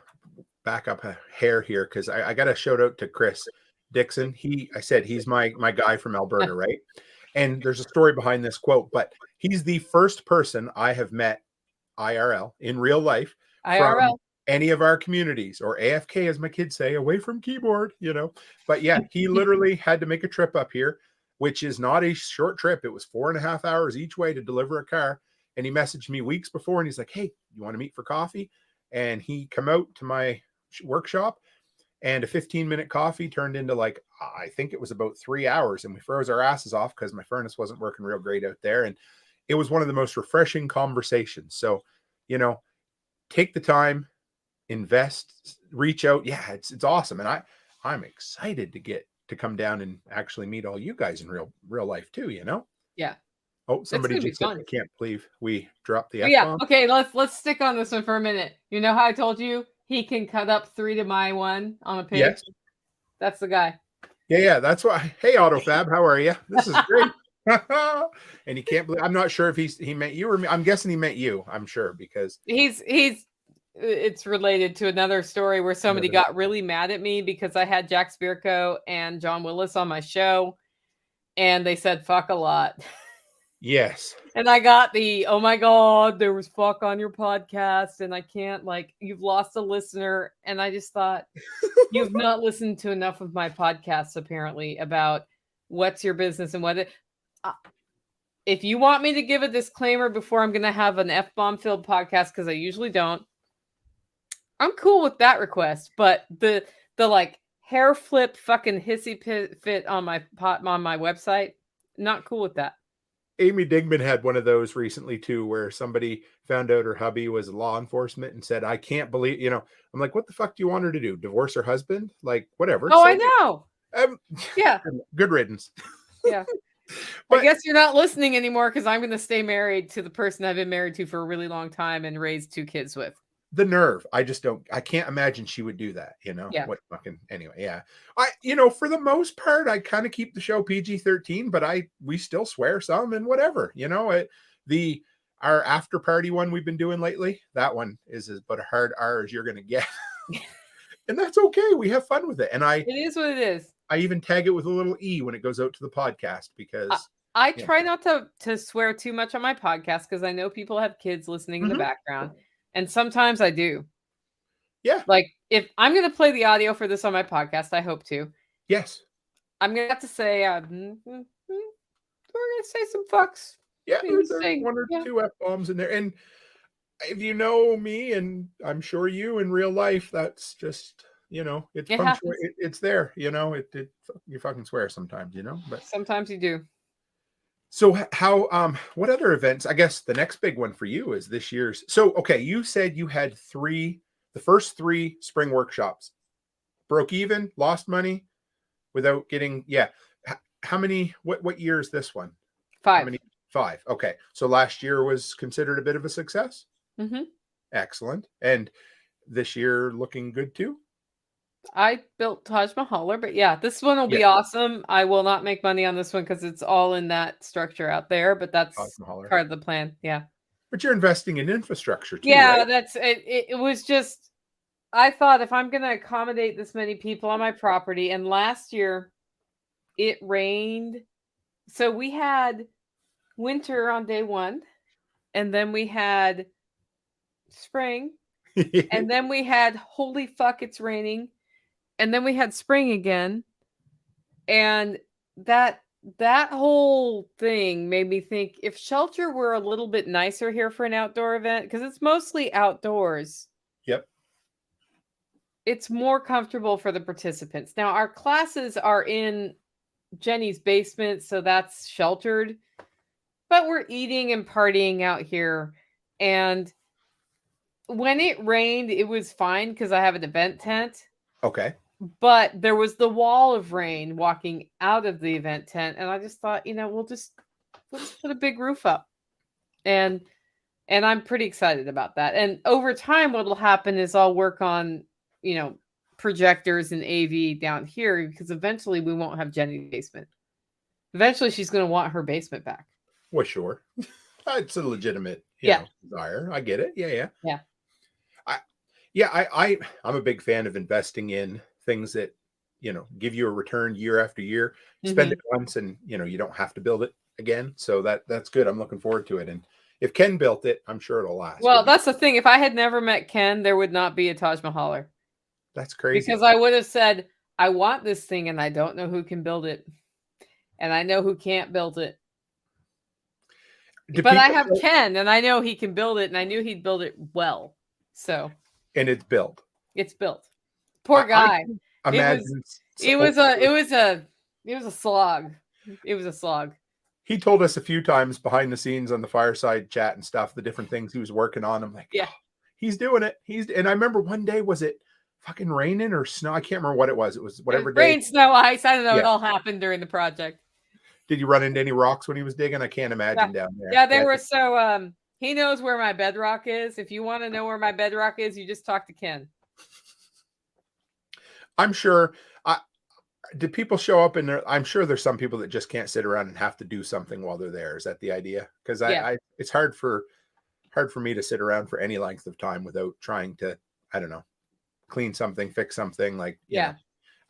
back up a hair here because I got a shout out to Chris Dixon. I said he's my guy from Alberta, right? And there's a story behind this quote, but he's the first person I have met IRL in real life from any of our communities, or AFK, as my kids say, away from keyboard, But yeah, he literally had to make a trip up here, which is not a short trip. It was 4.5 hours each way to deliver a car. And he messaged me weeks before and he's like, hey, you want to meet for coffee? And he come out to my workshop and a 15-minute coffee turned into I think it was about 3 hours, and we froze our asses off because my furnace wasn't working real great out there. And it was one of the most refreshing conversations. So, take the time, invest, reach out. Yeah, it's awesome. And I'm excited to get to come down and actually meet all you guys in real life too, Yeah. Oh, somebody just said, I can't believe we dropped the F-bomb. Yeah. Okay, let's stick on this one for a minute. You know how I told you he can cut up 3 to my 1 on a page? Yes. That's the guy. Yeah, that's why. Hey, AutoFab, how are you? This is great. And he can't believe, I'm not sure if he meant you or me. I'm guessing he meant you, I'm sure, because it's related to another story where somebody got really mad at me because I had Jack Spirko and John Willis on my show and they said fuck a lot. Yes. And I got oh my God, there was fuck on your podcast and I can't, you've lost a listener. And I just thought, you've not listened to enough of my podcasts apparently about what's your business and what if you want me to give a disclaimer before I'm going to have an F-bomb filled podcast, because I usually don't, I'm cool with that request. But the hair flip fucking hissy fit on my website, not cool with that. Amy Digman had one of those recently too, where somebody found out her hubby was law enforcement and said, I can't believe, I'm like, what the fuck do you want her to do? Divorce her husband? Whatever. Oh, so, I know. Yeah. Good riddance. Yeah. But I guess you're not listening anymore because I'm going to stay married to the person I've been married to for a really long time and raised 2 kids with. The nerve. I can't imagine she would do that, Yeah. Anyway, yeah. For the most part, I kind of keep the show PG-13, but we still swear some and whatever, our after party one we've been doing lately, that one is about a hard R as you're going to get. And that's okay. We have fun with it. And it is what it is. I even tag it with a little E when it goes out to the podcast because I try not to swear too much on my podcast because I know people have kids listening in the background. And sometimes I do. Yeah. Like, if I'm going to play the audio for this on my podcast, I hope to. Yes. I'm going to have to say, we're going to say some fucks. Yeah, there's Say, one or yeah. two F-bombs in there. And if you know me, and I'm sure you in real life, that's just, it's punctual. It's there, you fucking swear sometimes, but sometimes you do. So how, what other events? I guess the next big one for you is this year's. So, okay, you said you had the first 3 spring workshops broke even, lost money without getting, yeah. How many, what year is this one? 5. How many? 5. Okay. So last year was considered a bit of a success. Mm-hmm. Excellent. And this year looking good too. I built Taj Mahal, but yeah, this one will be awesome. I will not make money on this one because it's all in that structure out there, but that's part of the plan. Yeah. But you're investing in infrastructure too. Yeah, right? that's it. It was just, I thought if I'm going to accommodate this many people on my property, and last year it rained. So we had winter on day 1, and then we had spring, and then we had holy fuck, it's raining. And then we had spring again. And that whole thing made me think, if shelter were a little bit nicer here for an outdoor event, because it's mostly outdoors. Yep. It's more comfortable for the participants. Now, our classes are in Jenny's basement, so that's sheltered. But we're eating and partying out here. And when it rained, it was fine because I have an event tent. Okay. But there was the wall of rain walking out of the event tent, and I just thought, let's put a big roof up, and I'm pretty excited about that. And over time, what'll happen is I'll work on, projectors and AV down here, because eventually we won't have Jenny's basement. Eventually, she's going to want her basement back. Well, sure, it's a legitimate, desire. I get it. Yeah. I'm a big fan of investing in things that, give you a return year after year. Spend it once and, you don't have to build it again. So that's good. I'm looking forward to it. And if Ken built it, I'm sure it'll last. Well, that's the thing. If I had never met Ken, there would not be a Taj Mahal. That's crazy. Because I would have said, I want this thing and I don't know who can build it. And I know who can't build it. But I have Ken and I know he can build it, and I knew he'd build it well. So. And it's built. It's built. Poor guy. Imagine it was a slog. It was a slog. He told us a few times behind the scenes on the fireside chat and stuff, the different things he was working on. I'm like, yeah, he's doing it. And I remember one day, was it fucking raining or snow? I can't remember what it was. It was whatever day. Rain, snow, ice. I don't know. It all happened during the project. Did you run into any rocks when he was digging? I can't imagine down there. Yeah, they were so. He knows where my bedrock is. If you want to know where my bedrock is, you just talk to Ken. I'm sure. Did people show up in there? I'm sure there's some people that just can't sit around and have to do something while they're there. Is that the idea? Because it's hard for me to sit around for any length of time without trying to, I don't know, clean something, fix something. Like, you know.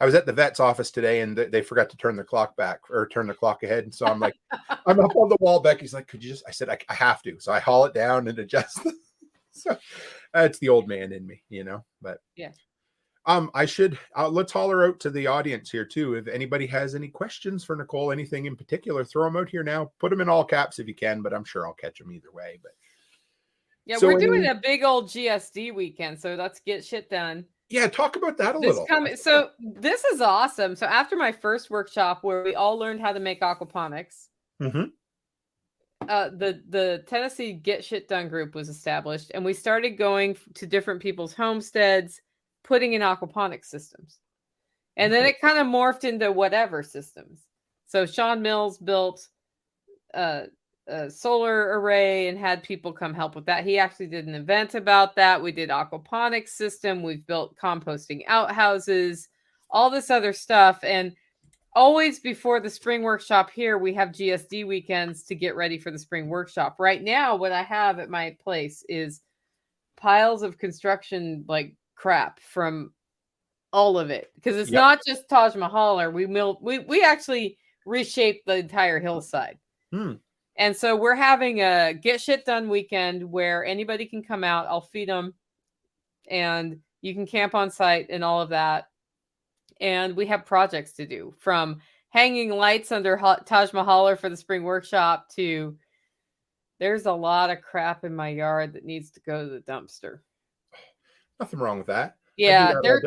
I was at the vet's office today and they forgot to turn the clock back or turn the clock ahead. And so I'm like, I'm up on the wall. Becky's like, could you just, I said, I have to. So I haul it down and adjust. So it's the old man in me, but yeah. Let's holler out to the audience here too. If anybody has any questions for Nicole, anything in particular, throw them out here now. Put them in all caps if you can, but I'm sure I'll catch them either way. But yeah, so we're doing a big old GSD weekend. So let's get shit done. Yeah, talk about that a little. So this is awesome. So after my first workshop where we all learned how to make aquaponics, the Tennessee Get Shit Done group was established, and we started going to different people's homesteads, putting in aquaponics systems. And then it kind of morphed into whatever systems. So Sean Mills built a solar array and had people come help with that. He actually did an event about that. We did aquaponics system. We've built composting outhouses, all this other stuff. And always before the spring workshop here, we have GSD weekends to get ready for the spring workshop. Right now, what I have at my place is piles of construction, like crap from all of it. Because it's not just Taj Mahal, or we actually reshaped the entire hillside. And so we're having a Get Shit Done weekend where anybody can come out. I'll feed them and You can camp on site and all of that. And we have projects to do, from hanging lights under Taj Mahal for the spring workshop to there's a lot of crap in my yard that needs to go to the dumpster. Nothing wrong with that. Yeah, their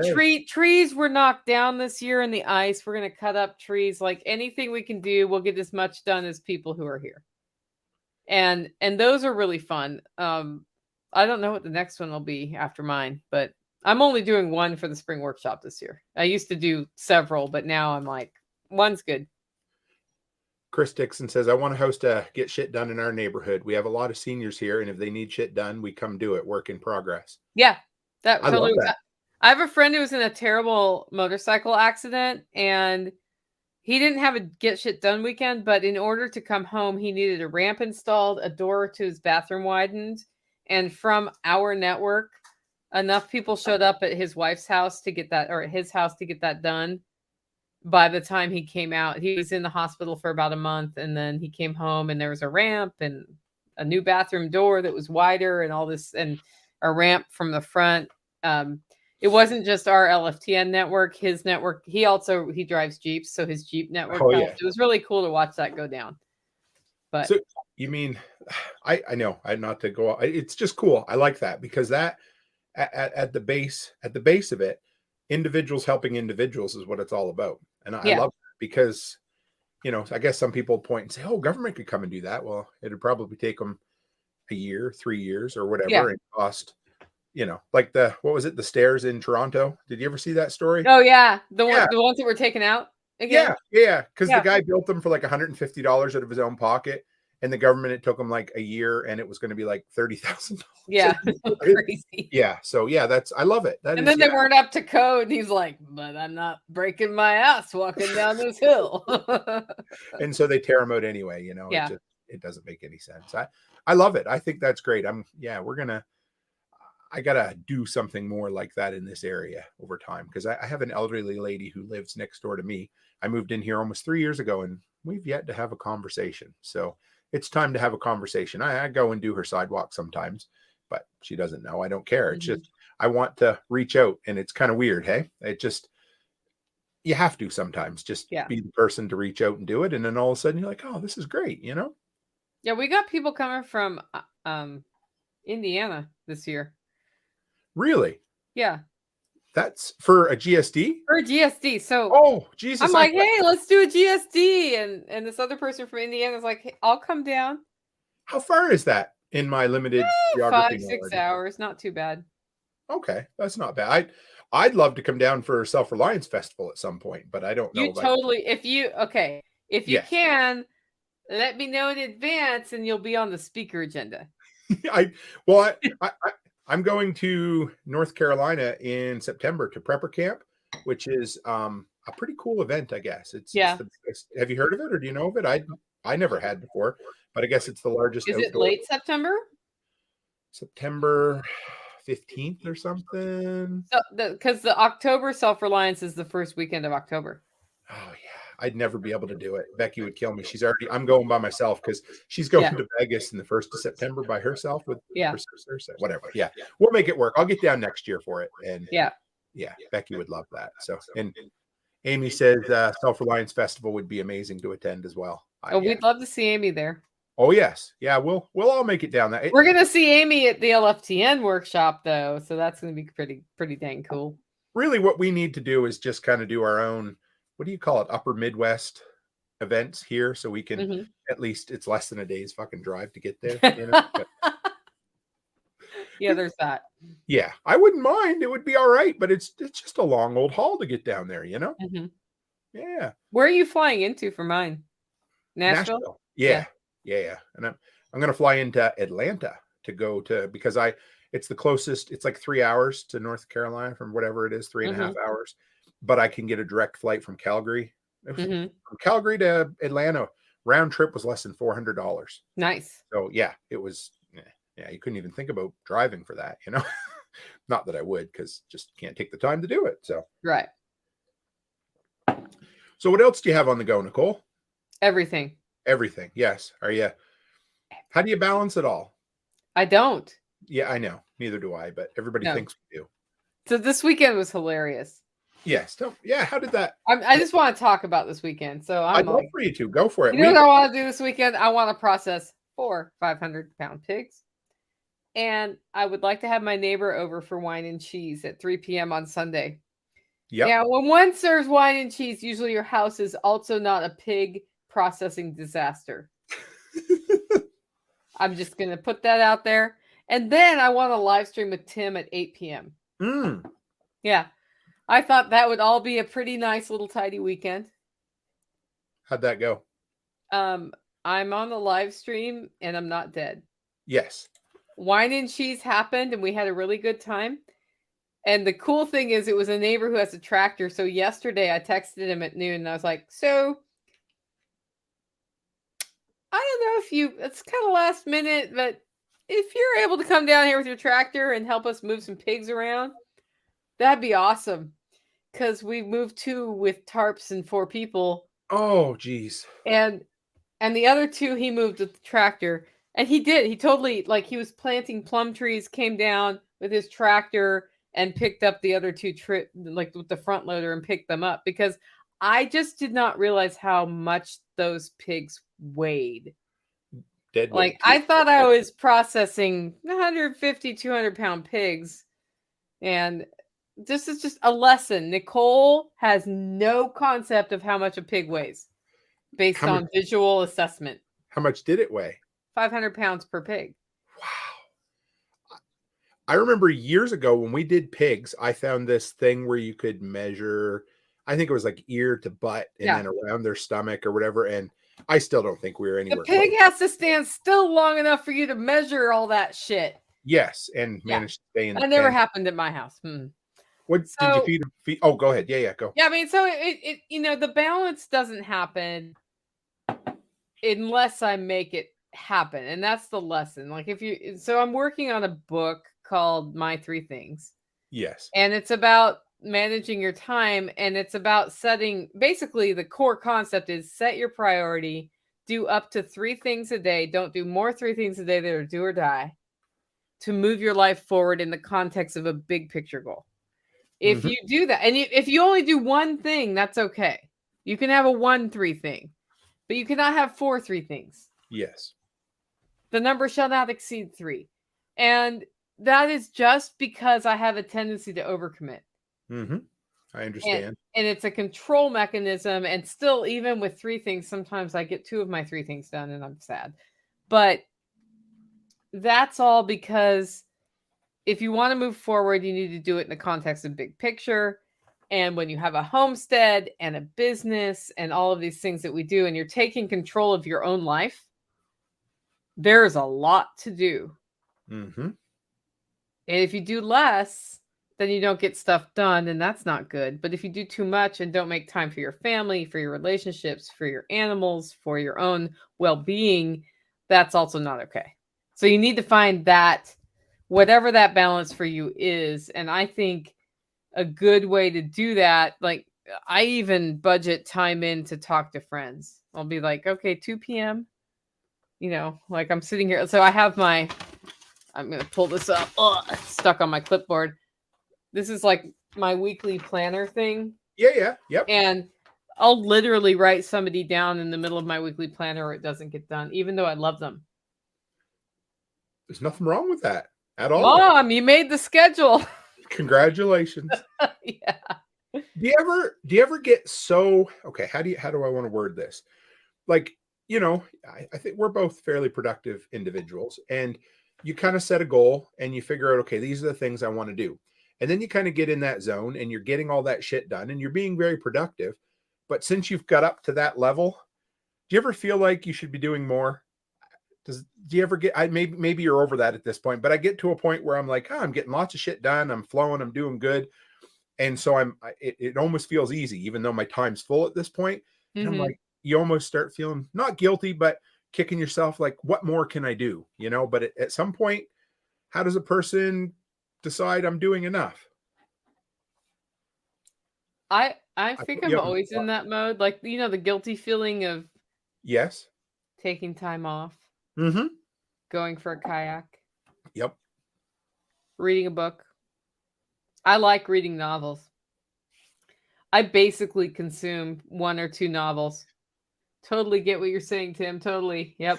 trees were knocked down this year in the ice. We're going to cut up trees. Like anything we can do, we'll get as much done as people who are here. And those are really fun. I don't know what the next one will be after mine, but I'm only doing one for the spring workshop this year. I used to do several, but now I'm like, one's good. Chris Dixon says, I want a house to get shit done in our neighborhood. We have a lot of seniors here, and if they need shit done, we come do it. Work in progress. Yeah, I love that. I have a friend who was in a terrible motorcycle accident, and he didn't have a get shit done weekend, but in order to come home, he needed a ramp installed, a door to his bathroom widened, and from our network, enough people showed up at his wife's house to get that, or at his house to get that done. By the time he came out, he was in the hospital for about a month, and then he came home and there was a ramp and a new bathroom door that was wider and all this, and a ramp from the front. It wasn't just our LFTN network, his network. He drives Jeeps, so his Jeep network helped. Yeah. It was really cool to watch that go down. But so you mean, I know, I'm not to go. It's just cool. I like that, because that at the base of it, individuals helping individuals is what it's all about. And I love that, because, I guess some people point and say, oh, government could come and do that. Well, it'd probably take them a year, 3 years or whatever, and cost, like the stairs in Toronto. Did you ever see that story? Oh yeah. The ones that were taken out again? Yeah. Because the guy built them for like $150 out of his own pocket. And the government, it took him like a year, and it was going to be like $30,000. Yeah, crazy. Yeah, so I love it. And then they weren't up to code. And he's like, but I'm not breaking my ass walking down this hill. And so they tear them out anyway. It doesn't make any sense. I love it. I think that's great. I gotta do something more like that in this area over time, because I have an elderly lady who lives next door to me. I moved in here almost 3 years ago, and we've yet to have a conversation. So it's time to have a conversation. I go and do her sidewalk sometimes, but she doesn't know. I don't care. It's just, I want to reach out, and it's kind of weird. Hey, you have to sometimes just be the person to reach out and do it. And then all of a sudden you're like, oh, this is great. Yeah. We got people coming from, Indiana this year. Really? Yeah. That's for a GSD? For a GSD. So, oh, Jesus. I'm like, hey, let's do a GSD. And this other person from Indiana is like, hey, I'll come down. How far is that in my limited geography? 5-6 hours. Not too bad. Okay. That's not bad. I'd love to come down for a Self-Reliance Festival at some point, but I don't know. If you can, let me know in advance and you'll be on the speaker agenda. I'm going to North Carolina in September to Prepper Camp, which is a pretty cool event, I guess. Have you heard of it, or do you know of it? I never had before, but I guess it's the largest. Is it late September? September 15th or something. Because the October Self-Reliance is the first weekend of October. Oh yeah. I'd never be able to do it. Becky would kill me. I'm going by myself, because she's going to Vegas in the 1st of September by herself with her sister. So whatever. Yeah. We'll make it work. I'll get down next year for it. And Becky would love that. So, and Amy says Self-Reliance Festival would be amazing to attend as well. We'd love to see Amy there. Oh yes. Yeah. We'll all make it down there. We're going to see Amy at the LFTN workshop though. So that's going to be pretty dang cool. Really what we need to do is just kind of do our own, what do you call it? Upper Midwest events here. So we can, at least it's less than a day's fucking drive to get there. Yeah, there's that. Yeah. I wouldn't mind. It would be all right, but it's just a long old haul to get down there, Yeah. Where are you flying into for mine? Nashville? Yeah. And I'm going to fly into Atlanta to go to, because it's the closest. It's like 3 hours to North Carolina from whatever it is, 3.5 hours. But I can get a direct flight from Calgary. From Calgary to Atlanta, round trip was less than $400. Nice. So yeah, it was. Yeah, you couldn't even think about driving for that. Not that I would, because just can't take the time to do it. So right. So what else do you have on the go, Nicole? Everything. Yes. How do you balance it all? I don't. Yeah, I know. Neither do I. But everybody thinks we do. So this weekend was hilarious. Yes. Yeah. How did that? I just want to talk about this weekend. So I'd I'm love like, for you to go for it. you know what I want to do this weekend? I want to process 4 500-pound pigs. And I would like to have my neighbor over for wine and cheese at 3 p.m. on Sunday. Yep. Now, when one serves wine and cheese, usually your house is also not a pig processing disaster. I'm just going to put that out there. And then I want to live stream with Tim at 8 p.m. Yeah. I thought that would all be a pretty nice little tidy weekend. How'd that go? I'm on the live stream and I'm not dead. Yes. Wine and cheese happened and we had a really good time. And the cool thing is it was a neighbor who has a tractor. So yesterday I texted him at noon and I was like, so I don't know it's kind of last minute, but if you're able to come down here with your tractor and help us move some pigs around, that'd be awesome. Because we moved 2 with tarps and 4 people. Oh, geez. And the other 2 he moved with the tractor. And he did. He totally, like, he was planting plum trees, came down with his tractor and picked up the other 2 like with the front loader and picked them up. Because I just did not realize how much those pigs weighed. Dead weight. Like, I thought I was processing 150, 200-pound pigs. And this is just a lesson. Nicole has no concept of how much a pig weighs based on visual assessment. How much did it weigh? 500 pounds per pig. Wow. I remember years ago when we did pigs, I found this thing where you could measure, I think it was like ear to butt and then around their stomach or whatever. And I still don't think we were anywhere. The pig has to stand still long enough for you to measure all that shit. Yes. And manage to stay in the That never happened at my house. What did you feed? Oh, go ahead. Yeah, go. Yeah, I mean, so it the balance doesn't happen unless I make it happen. And that's the lesson. Like so I'm working on a book called My 3 Things. Yes. And it's about managing your time and it's about setting, basically the core concept is set your priority, do up to 3 things a day. Don't do more 3 things a day that are do or die to move your life forward in the context of a big picture goal. If you do that, and if you only do one thing, that's okay. You can have a 1-3 thing, but you cannot have 4-3 things. Yes. The number shall not exceed 3. And that is just because I have a tendency to overcommit. I understand. And it's a control mechanism. And still, even with 3 things, sometimes I get 2 of my 3 things done and I'm sad. But that's all because if you want to move forward, you need to do it in the context of big picture. And when you have a homestead and a business and all of these things that we do, and you're taking control of your own life, there's a lot to do. And if you do less, then you don't get stuff done, and that's not good. But if you do too much and don't make time for your family, for your relationships, for your animals, for your own well-being, that's also not okay. So you need to find that, whatever that balance for you is. And I think a good way to do that, like I even budget time in to talk to friends. I'll be like, okay, 2 p.m. Like I'm sitting here. So I have I'm going to pull this up. It's stuck on my clipboard. This is like my weekly planner thing. Yeah. Yep. And I'll literally write somebody down in the middle of my weekly planner or it doesn't get done, even though I love them. There's nothing wrong with that at all. Mom, you made the schedule. Congratulations. Yeah. Do you ever get so, okay, how do I want to word this? Like, I think we're both fairly productive individuals, and you kind of set a goal and you figure out, okay, these are the things I want to do. And then you kind of get in that zone and you're getting all that shit done and you're being very productive. But since you've got up to that level, do you ever feel like you should be doing more? Do you ever get, maybe you're over that at this point, but I get to a point where I'm like, I'm getting lots of shit done. I'm flowing, I'm doing good. And so it almost feels easy, even though my time's full at this point. And I'm like, you almost start feeling not guilty, but kicking yourself like, what more can I do? But at some point, how does a person decide I'm doing enough? I think I'm always in that mode. Like, the guilty feeling of yes, taking time off, going for a kayak, yep, reading a book, I like reading novels. I basically consume 1 or 2 novels. Totally get what you're saying, Tim. Totally. Yep.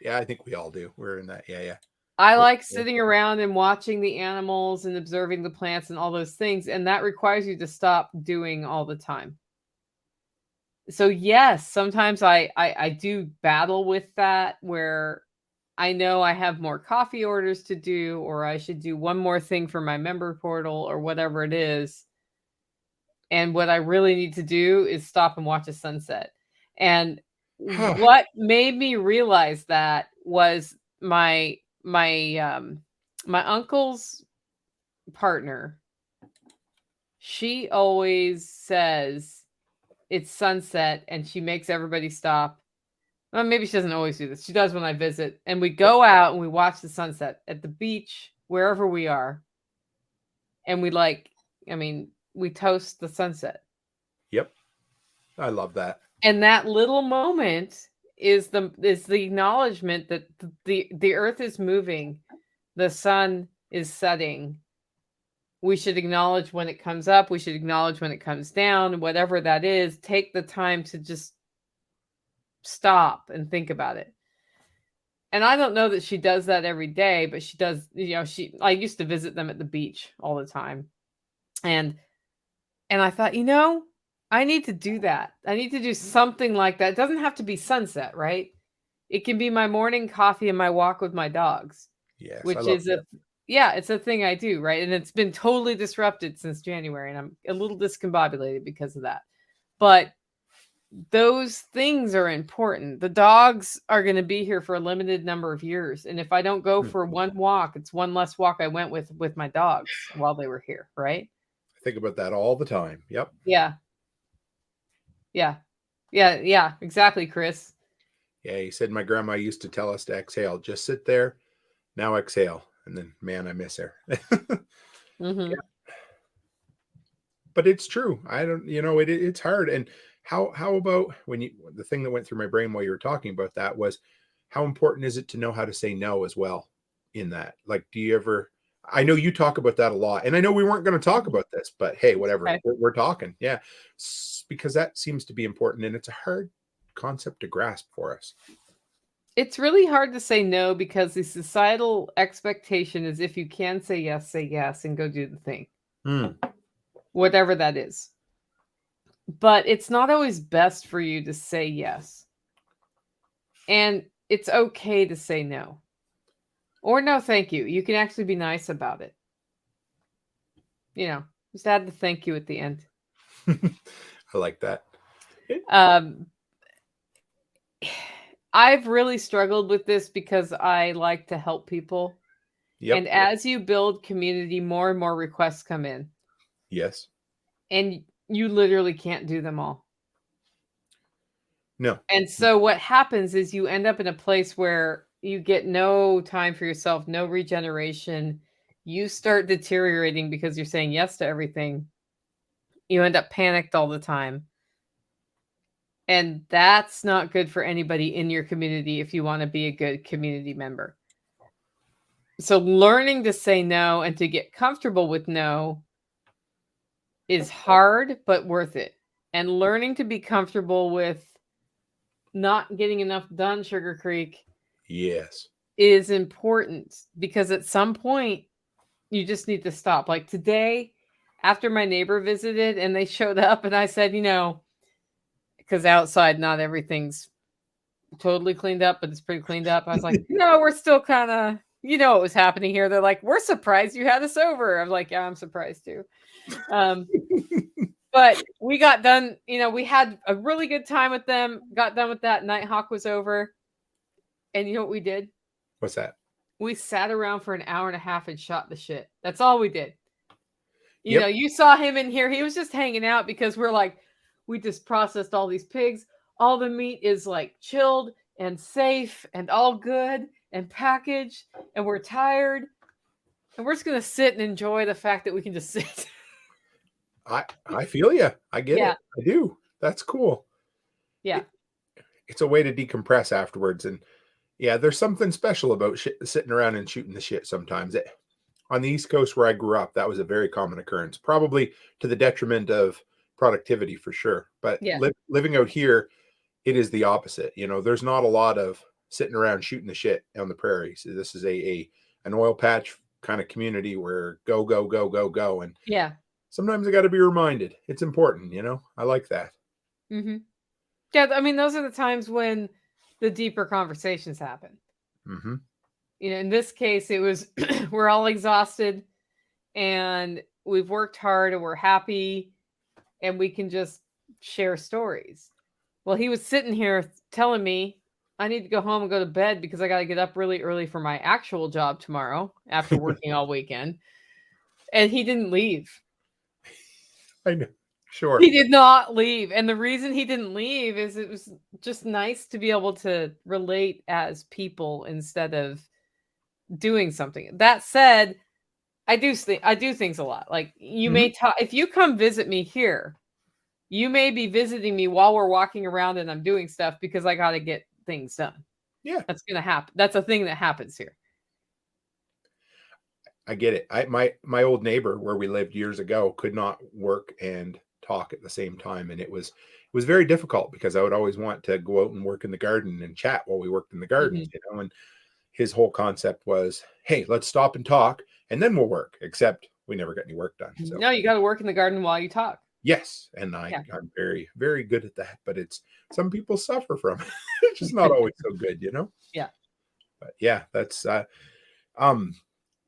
Yeah, I think we all do. We're in that. Yeah. I We're- like sitting around and watching the animals and observing the plants and all those things. And that requires you to stop doing all the time. So yes, sometimes I do battle with that, where I know I have more coffee orders to do, or I should do one more thing for my member portal or whatever it is. And what I really need to do is stop and watch a sunset. And what made me realize that was my uncle's partner. She always says it's sunset and she makes everybody stop. Well, maybe she doesn't always do this. She does when I visit. And we go out and we watch the sunset at the beach, wherever we are. And we we toast the sunset. Yep. I love that. And that little moment is the acknowledgement that the earth is moving, the sun is setting. We should acknowledge when it comes up, we should acknowledge when it comes down, whatever that is. Take the time to just stop and think about it. And I don't know that she does that every day, but she does. I used to visit them at the beach all the time. And I thought, I need to do that. I need to do something like that. It doesn't have to be sunset, right? It can be my morning coffee and my walk with my dogs. Yes, which is it's a thing I do, right? And it's been totally disrupted since January, and I'm a little discombobulated because of that. But those things are important. The dogs are going to be here for a limited number of years, and if I don't go for one walk, it's one less walk I went with my dogs while they were here, right? I think about that all the time. Yep. Yeah, exactly, Chris. Yeah, he said my grandma used to tell us to exhale. Just sit there. Now exhale. And then, man, I miss her. Yeah. But it's true. I don't, it's hard. And how about the thing that went through my brain while you were talking about that was, how important is it to know how to say no as well in that? Like, do you ever, I know you talk about that a lot, and I know we weren't going to talk about this, but hey, whatever, okay. We're talking. Yeah. Because that seems to be important, and it's a hard concept to grasp for us. It's really hard to say no, because the societal expectation is, if you can say yes and go do the thing. Whatever that is. But it's not always best for you to say yes. And it's okay to say no. Or no, thank you. You can actually be nice about it. Just add the thank you at the end. I like that. I've really struggled with this because I like to help people. Yep. And as you build community, more and more requests come in. Yes. And you literally can't do them all. No. And so what happens is you end up in a place where you get no time for yourself, no regeneration. You start deteriorating because you're saying yes to everything. You end up panicked all the time. And that's not good for anybody in your community if you want to be a good community member. So learning to say no and to get comfortable with no is hard, but worth it. And learning to be comfortable with not getting enough done, Sugar Creek, yes, is important, because at some point you just need to stop. Like today, after my neighbor visited and they showed up, and I said, because outside not everything's totally cleaned up, but it's pretty cleaned up. I was like, no, we're still kind of, what was happening here. They're like, we're surprised you had us over. I'm like, yeah, I'm surprised too. But we got done, we had a really good time with them, got done with that. Nighthawk was over. And you know what we did? What's that? We sat around for an hour and a half and shot the shit. That's all we did. You know, you saw him in here. He was just hanging out because we're like, we just processed all these pigs. All the meat is like chilled and safe and all good and packaged. And we're tired. And we're just going to sit and enjoy the fact that we can just sit. I feel you. I get it. I do. That's cool. Yeah. It's a way to decompress afterwards. And yeah, there's something special about sitting around and shooting the shit sometimes. on the East Coast where I grew up, that was a very common occurrence, probably to the detriment of productivity for sure. But Yeah. living out here, it is the opposite. You know, there's not a lot of sitting around shooting the shit on the prairie. So this is an oil patch kind of community where go, go, go, go, go. And Yeah. sometimes I got to be reminded it's important. You know, I like that. Mm-hmm. Yeah. I mean, those are the times when the deeper conversations happen. Mm-hmm. You know, in this case, it was we're all exhausted and we've worked hard and we're happy and we can just share stories. Well, he was sitting here telling me I need to go home and go to bed because I got to get up really early for my actual job tomorrow after working all weekend. And he didn't leave. I know. Sure. He did not leave. And the reason he didn't leave is it was just nice to be able to relate as people instead of doing something. That said, I do things a lot. Like you may talk if you come visit me here, you may be visiting me while we're walking around and I'm doing stuff because I got to get things done. Yeah. That's going to happen. That's a thing that happens here. I get it. My old neighbor where we lived years ago could not work and talk at the same time. And it was very difficult because I would always want to go out and work in the garden and chat while we worked in the garden, you know, and his whole concept was, hey, let's stop and talk and then we'll work, except we never got any work done. So no, you got to work in the garden while you talk. Yes. And I'm very, very good at that, but some people suffer from it. It's just not always so good, you know? Yeah. But yeah, that's,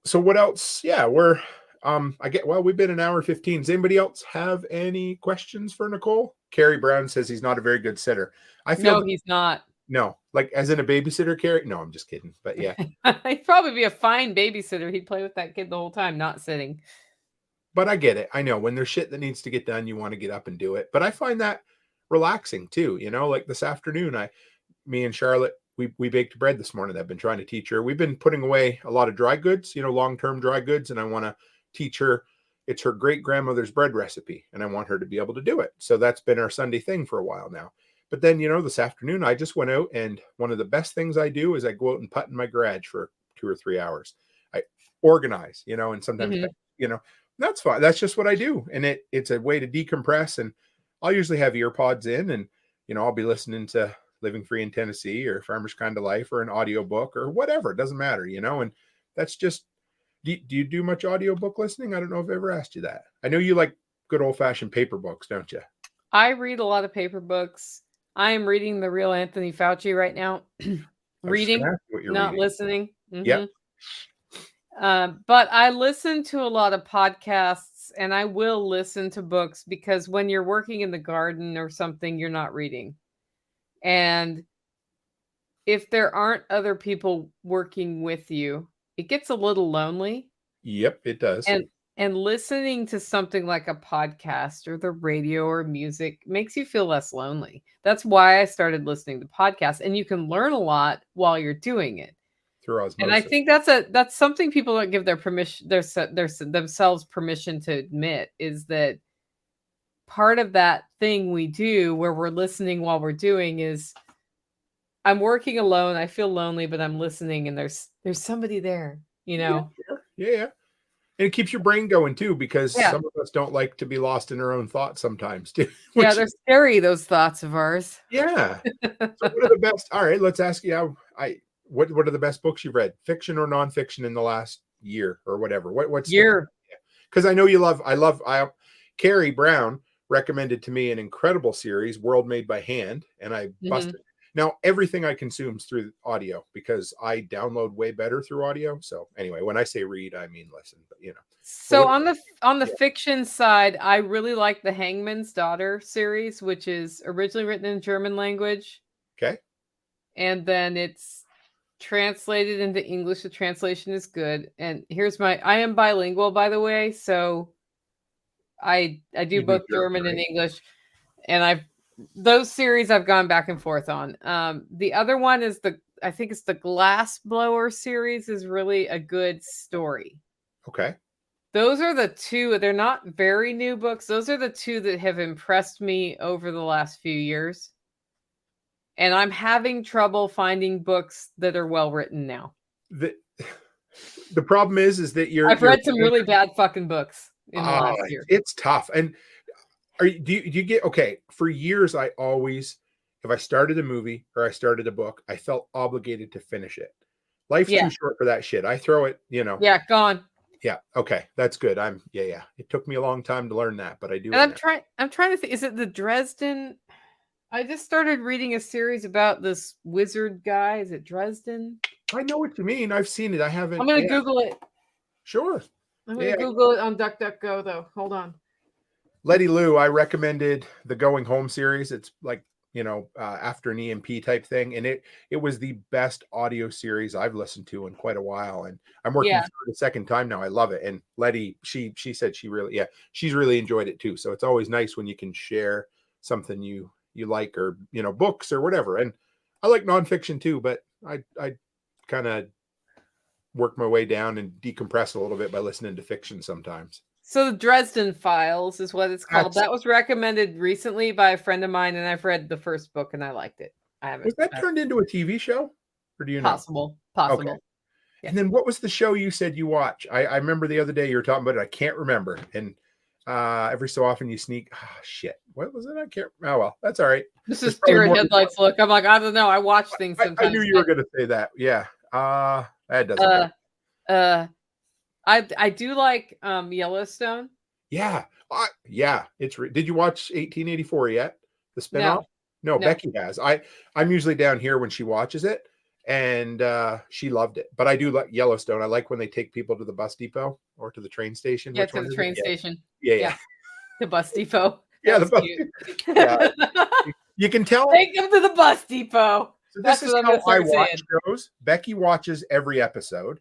so what else? Yeah, we've been an hour 15. Does anybody else have any questions for Nicole? Carrie Brown says he's not a very good sitter. No, he's not. No, like as in a babysitter, Carrie? No, I'm just kidding. But yeah. He'd probably be a fine babysitter. He'd play with that kid the whole time, not sitting. But I get it. I know when there's shit that needs to get done, you want to get up and do it. But I find that relaxing too. You know, like this afternoon, me and Charlotte, we baked bread this morning. I've been trying to teach her. We've been putting away a lot of dry goods, you know, long-term dry goods. And I want to teach her. It's her great grandmother's bread recipe. And I want her to be able to do it. So that's been our Sunday thing for a while now. But then, you know, this afternoon, I just went out and one of the best things I do is I go out and putt in my garage for 2 or 3 hours. I organize, you know, and sometimes, you know, that's fine. That's just what I do. And it's a way to decompress. And I'll usually have ear pods in and, you know, I'll be listening to Living Free in Tennessee or Farmer's Kind of Life or an audiobook or whatever. It doesn't matter, you know, and that's just, do you do much audiobook listening? I don't know if I've ever asked you that. I know you like good old fashioned paper books, don't you? I read a lot of paper books. I am reading The Real Anthony Fauci right now. Reading, not listening. Yeah. But I listen to a lot of podcasts and I will listen to books because when you're working in the garden or something, you're not reading. And if there aren't other people working with you, it gets a little lonely. Yep, it does. And listening to something like a podcast or the radio or music makes you feel less lonely. That's why I started listening to podcasts. And you can learn a lot while you're doing it. Through osmosis. And I think that's something people don't give their permission, themselves permission to admit, is that part of that thing we do where we're listening while we're doing is I'm working alone. I feel lonely, but I'm listening and there's somebody there, you know? Yeah. And it keeps your brain going too, because some of us don't like to be lost in our own thoughts sometimes too. Yeah, they're scary, those thoughts of ours. Yeah. So what are the best? All right, let's ask you what are the best books you've read, fiction or nonfiction, in the last year or whatever? What's year? Because I know you love. Carrie Brown recommended to me an incredible series, World Made by Hand, and I busted. Now everything I consume is through audio because I download way better through audio. So anyway, when I say read, I mean listen. But you know. So on the fiction side, I really like the Hangman's Daughter series, which is originally written in German language. Okay. And then it's translated into English. The translation is good. And I am bilingual, by the way. So I do both German and English. And those series I've gone back and forth on. The other one is I think it's the Glass Blower series, is really a good story. Okay. Those are the two. They're not very new books. Those are the two that have impressed me over the last few years. And I'm having trouble finding books that are well written now. The problem is that I've read some really bad fucking books in the last year. It's tough. And do you get, okay, for years, I always, if I started a movie or I started a book, I felt obligated to finish it. Life's too short for that shit. I throw it, Yeah, gone. Yeah. Okay. That's good. Yeah. It took me a long time to learn that, but I do. And I'm trying to think, is it the Dresden? I just started reading a series about this wizard guy. Is it Dresden? I know what you mean. I've seen it. I haven't. I'm going to Google it. Sure. I'm going to Google it on DuckDuckGo, though. Hold on. Letty Lou, I recommended the Going Home series. It's like, after an EMP type thing. And it was the best audio series I've listened to in quite a while. And I'm working through it the second time now. I love it. And Letty, she said she's really enjoyed it too. So it's always nice when you can share something you like, or, books or whatever. And I like nonfiction too, but I kind of work my way down and decompress a little bit by listening to fiction sometimes. So the Dresden Files is what it's called. That was recommended recently by a friend of mine, and I've read the first book and I liked it. Was that turned into a TV show? Or do you know? Possible. Okay. Yeah. And then what was the show you said you watch? I remember the other day you were talking about it. I can't remember. And every so often you sneak. Oh, shit. What was it? I can't. Oh, well, that's all right. This is deer in headlights look. I'm like, I don't know. I watch things sometimes. I knew you were going to say that. Yeah. That doesn't matter. I do like Yellowstone. Yeah. Did you watch 1884 yet? The spinoff? No, Becky has. I'm usually down here when she watches it, and she loved it. But I do like Yellowstone. I like when they take people to the bus depot or to the train station. Yeah, to the train station. Yeah. The bus depot. Yeah, the bus depot. Yeah. You can tell. Take them to the bus depot. So this is how I watch shows. Becky watches every episode.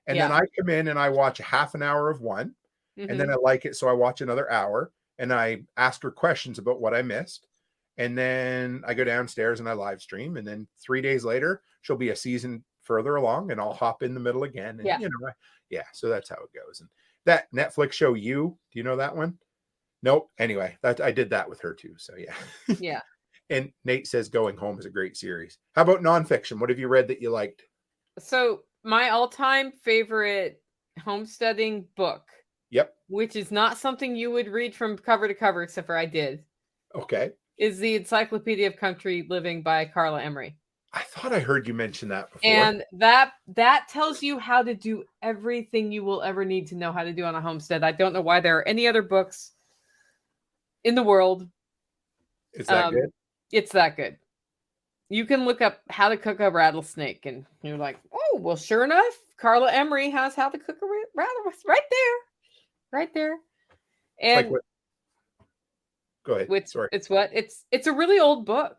And then I come in and I watch a half an hour of one, and then I like it. So I watch another hour and I ask her questions about what I missed. And then I go downstairs and I live stream. And then 3 days later, she'll be a season further along and I'll hop in the middle again. And, so that's how it goes. And that Netflix show, do you know that one? Nope. Anyway, I did that with her too. So yeah. Yeah. And Nate says Going Home is a great series. How about nonfiction? What have you read that you liked? So my all-time favorite homesteading book. Yep. Which is not something you would read from cover to cover, except for I did. Okay. Is the Encyclopedia of Country Living by Carla Emery. I thought I heard you mention that before. And that tells you how to do everything you will ever need to know how to do on a homestead. I don't know why there are any other books in the world. Is that good? It's that good. You can look up how to cook a rattlesnake, and you're like, oh, well, sure enough, Carla Emery has how to cook a rattlesnake right there. And like go ahead. Sorry. It's a really old book.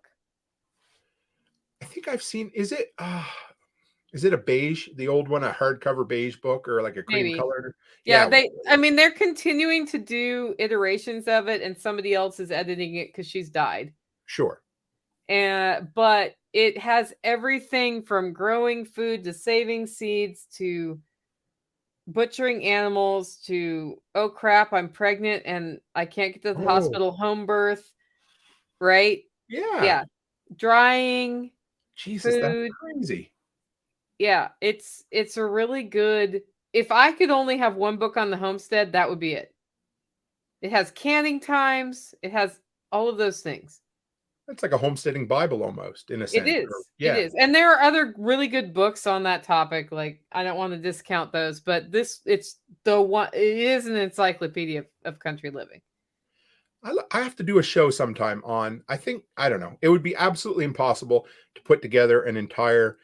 I think I've seen. Is it a beige? The old one, a hardcover beige book, or like a cream colored? Yeah, they're continuing to do iterations of it, and somebody else is editing it because she's died. Sure. But it has everything from growing food to saving seeds to butchering animals to, oh crap, I'm pregnant and I can't get to the hospital, home birth, right? Yeah. Drying. Jesus, food. That's crazy. Yeah, it's a really good. If I could only have one book on the homestead, that would be it. It has canning times. It has all of those things. It's like a homesteading Bible almost, in a sense. It is. It is. And there are other really good books on that topic. Like, I don't want to discount those, but it's the one. It is an encyclopedia of country living. I have to do a show sometime on, I don't know. It would be absolutely impossible to put together an entire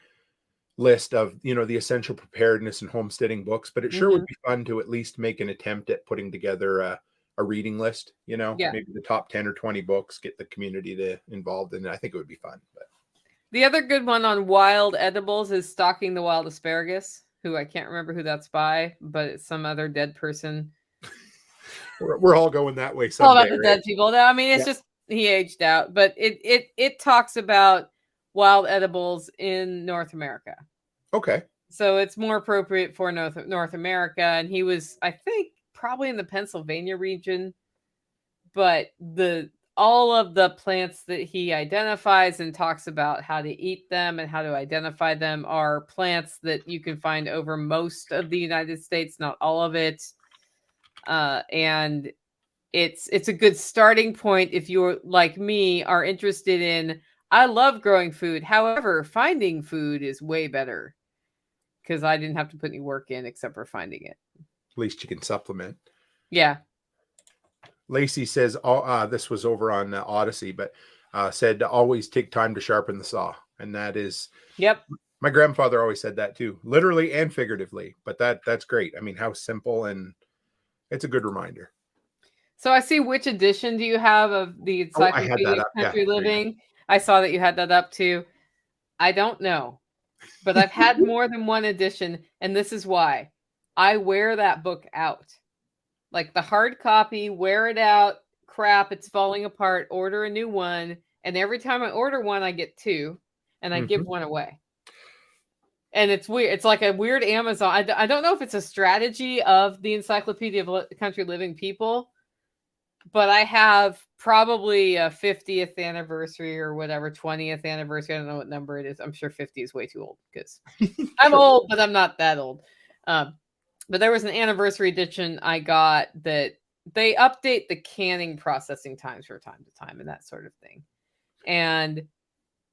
list of, the essential preparedness and homesteading books, but it sure would be fun to at least make an attempt at putting together a reading list, maybe the top 10 or 20 books, get the community involved in it. I think it would be fun. But the other good one on wild edibles is Stalking the Wild Asparagus, who I can't remember who that's by, but it's some other dead person. We're all going that way someday. All about the dead people. I mean, it's just, he aged out, but it talks about wild edibles in North America. Okay. So it's more appropriate for North America. And he was, I think, probably in the Pennsylvania region, but all of the plants that he identifies and talks about how to eat them and how to identify them are plants that you can find over most of the United States, not all of it. And it's a good starting point if you're like me, are interested in, I love growing food. However, finding food is way better because I didn't have to put any work in except for finding it. At least you can supplement. Yeah. Lacey says, this was over on Odyssey, but said to always take time to sharpen the saw. And that is, yep. My grandfather always said that too, literally and figuratively. But that's great. I mean, how simple, and it's a good reminder. So I see, which edition do you have of the Encyclopedia of Country Living? I saw that you had that up too. I don't know, but I've had more than one edition, and this is why. I wear that book out. Like the hard copy, wear it out, crap, it's falling apart, order a new one, and every time I order one, I get two, and I give one away. And it's weird. It's like a weird Amazon. I don't know if it's a strategy of the Encyclopedia of Country Living people, but I have probably a 50th anniversary or whatever, 20th anniversary. I don't know what number it is. I'm sure 50 is way too old because I'm old, but I'm not that old. But there was an anniversary edition I got that they update the canning processing times from time to time and that sort of thing. And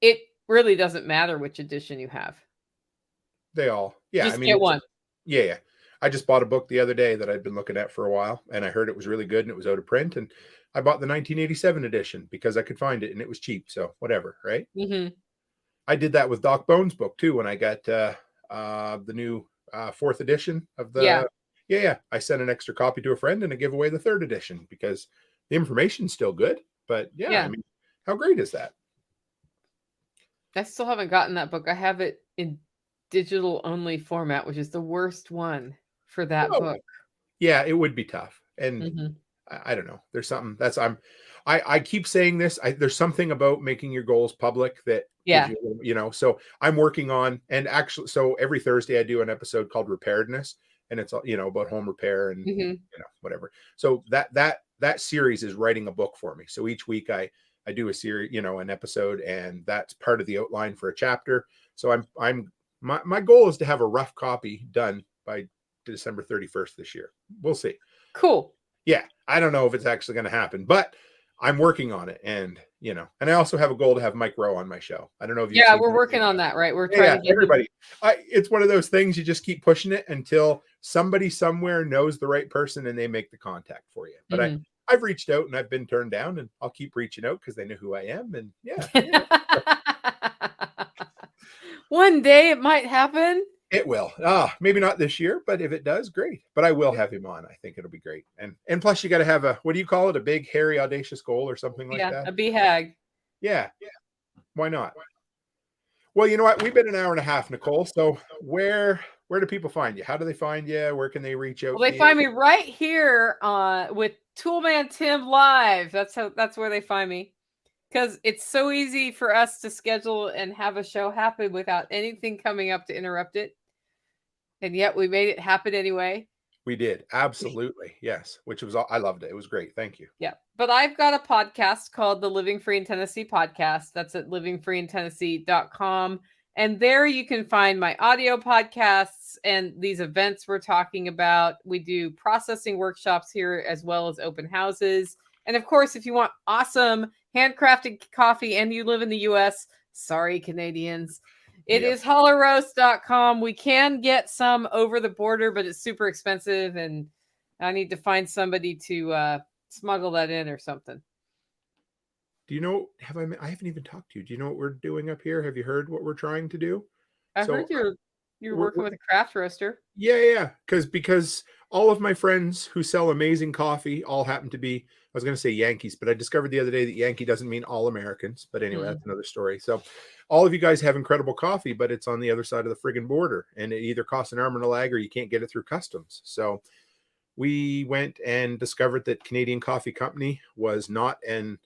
it really doesn't matter which edition you have. They all, yeah. Just get one. Yeah. I just bought a book the other day that I'd been looking at for a while, and I heard it was really good and it was out of print. And I bought the 1987 edition because I could find it and it was cheap. So whatever, right? Mm-hmm. I did that with Doc Bones' book too when I got the new 4th edition of the. Yeah. I sent an extra copy to a friend and I give away the 3rd edition because the information's still good. But yeah, I mean, how great is that? I still haven't gotten that book. I have it in digital only format, which is the worst one for that book. Yeah, it would be tough. And I don't know. There's something I keep saying this. There's something about making your goals public that, so I'm working on, and actually, so every Thursday I do an episode called Preparedness, and it's, about home repair and, whatever. So that series is writing a book for me. So each week I do a series, an episode, and that's part of the outline for a chapter. So my goal is to have a rough copy done by December 31st this year. We'll see. Cool. Yeah. I don't know if it's actually going to happen, but I'm working on it. And, and I also have a goal to have Mike Rowe on my show. I don't know if we're working on that, right? We're trying to get everybody. It's one of those things, you just keep pushing it until somebody somewhere knows the right person and they make the contact for you. But I've reached out and I've been turned down, and I'll keep reaching out because they know who I am. And one day it might happen. It will. Maybe not this year, but if it does, great. But I will have him on. I think it'll be great. And plus you got to have what do you call it? A big, hairy, audacious goal or something like that? Yeah, a BHAG. Yeah. Why not? Well, you know what? We've been an hour and a half, Nicole. So where do people find you? How do they find you? Where can they reach out? Well, they find me right here with Toolman Tim Live. That's where they find me. Because it's so easy for us to schedule and have a show happen without anything coming up to interrupt it. And yet we made it happen anyway. We did. Absolutely. Yes. I loved it. It was great. Thank you. Yeah. But I've got a podcast called the Living Free in Tennessee podcast. That's at livingfreeintennessee.com. And there you can find my audio podcasts and these events we're talking about. We do processing workshops here as well as open houses. And of course, if you want awesome handcrafted coffee and you live in the U.S., sorry, Canadians, it is hollowroast.com. We can get some over the border, but it's super expensive, and I need to find somebody to smuggle that in or something. Do you know, I haven't even talked to you. Do you know what we're doing up here? Have you heard what we're trying to do? I heard you're working with a craft roaster. Yeah. Because all of my friends who sell amazing coffee all happen to be, I was going to say Yankees, but I discovered the other day that Yankee doesn't mean all Americans. But anyway, that's another story. So all of you guys have incredible coffee, but it's on the other side of the friggin' border, and it either costs an arm and a leg or you can't get it through customs. So we went and discovered that Canadian Coffee Company was not an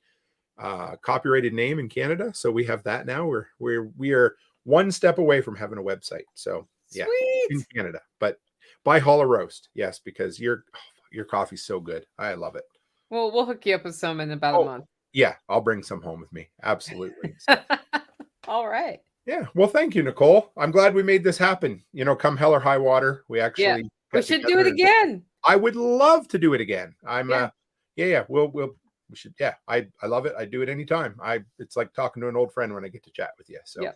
copyrighted name in Canada. So we have that now. We are one step away from having a website. So yeah, in Canada, but buy Hollow Roast. Yes, because your coffee's so good. I love it. Well, we'll hook you up with some in about a month. Yeah, I'll bring some home with me. Absolutely. So, All right. yeah. Well, thank you, Nicole. I'm glad we made this happen. Come hell or high water, we Yeah. actually We got should do it together. again. I would love to do it again. Yeah. Yeah. We should. Yeah. I love it. I do it anytime. It's like talking to an old friend when I get to chat with you. So Yeah.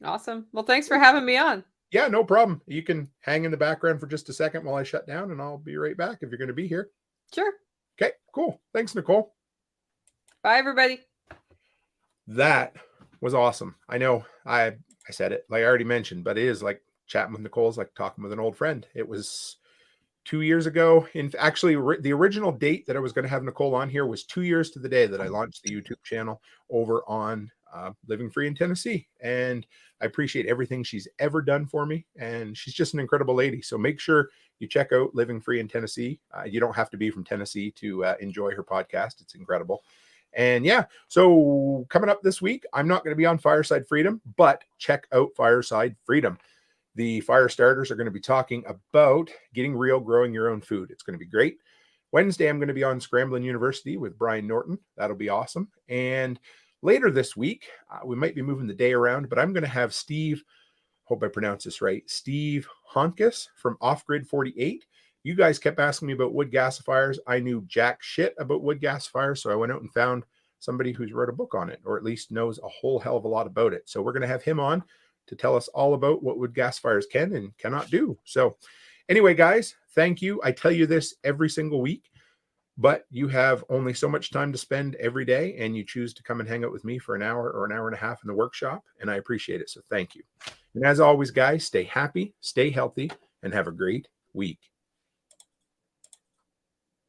Awesome. Well, thanks for having me on. yeah, no problem. You can hang in the background for just a second while I shut down, and I'll be right back if you're going to be here. Sure. Okay, cool. Thanks, Nicole. Bye, everybody. That was awesome. I know I said it, like I already mentioned, but it is like chatting with Nicole is like talking with an old friend. It was 2 years ago. Actually, the original date that I was going to have Nicole on here was 2 years to the day that I launched the YouTube channel over on Living Free in Tennessee. And I appreciate everything she's ever done for me. And she's just an incredible lady. So make sure you check out Living Free in Tennessee. You don't have to be from Tennessee to enjoy her podcast. It's incredible. And yeah, so coming up this week, I'm not going to be on Fireside Freedom, but check out Fireside Freedom. The fire starters are going to be talking about getting real, growing your own food. It's going to be great. Wednesday, I'm going to be on Scramblin' University with Brian Norton. That'll be awesome. And later this week, we might be moving the day around, but I'm going to have Steve, hope I pronounce this right, Steve Honkus from Off Grid 48. You guys kept asking me about wood gasifiers. I knew jack shit about wood gasifiers, so I went out and found somebody who's wrote a book on it, or at least knows a whole hell of a lot about it. So we're going to have him on to tell us all about what wood gasifiers can and cannot do. So anyway, guys, thank you. I tell you this every single week, but you have only so much time to spend every day, and you choose to come and hang out with me for an hour or an hour and a half in the workshop, and I appreciate it. So thank you. And as always, guys, stay happy, stay healthy, and have a great week.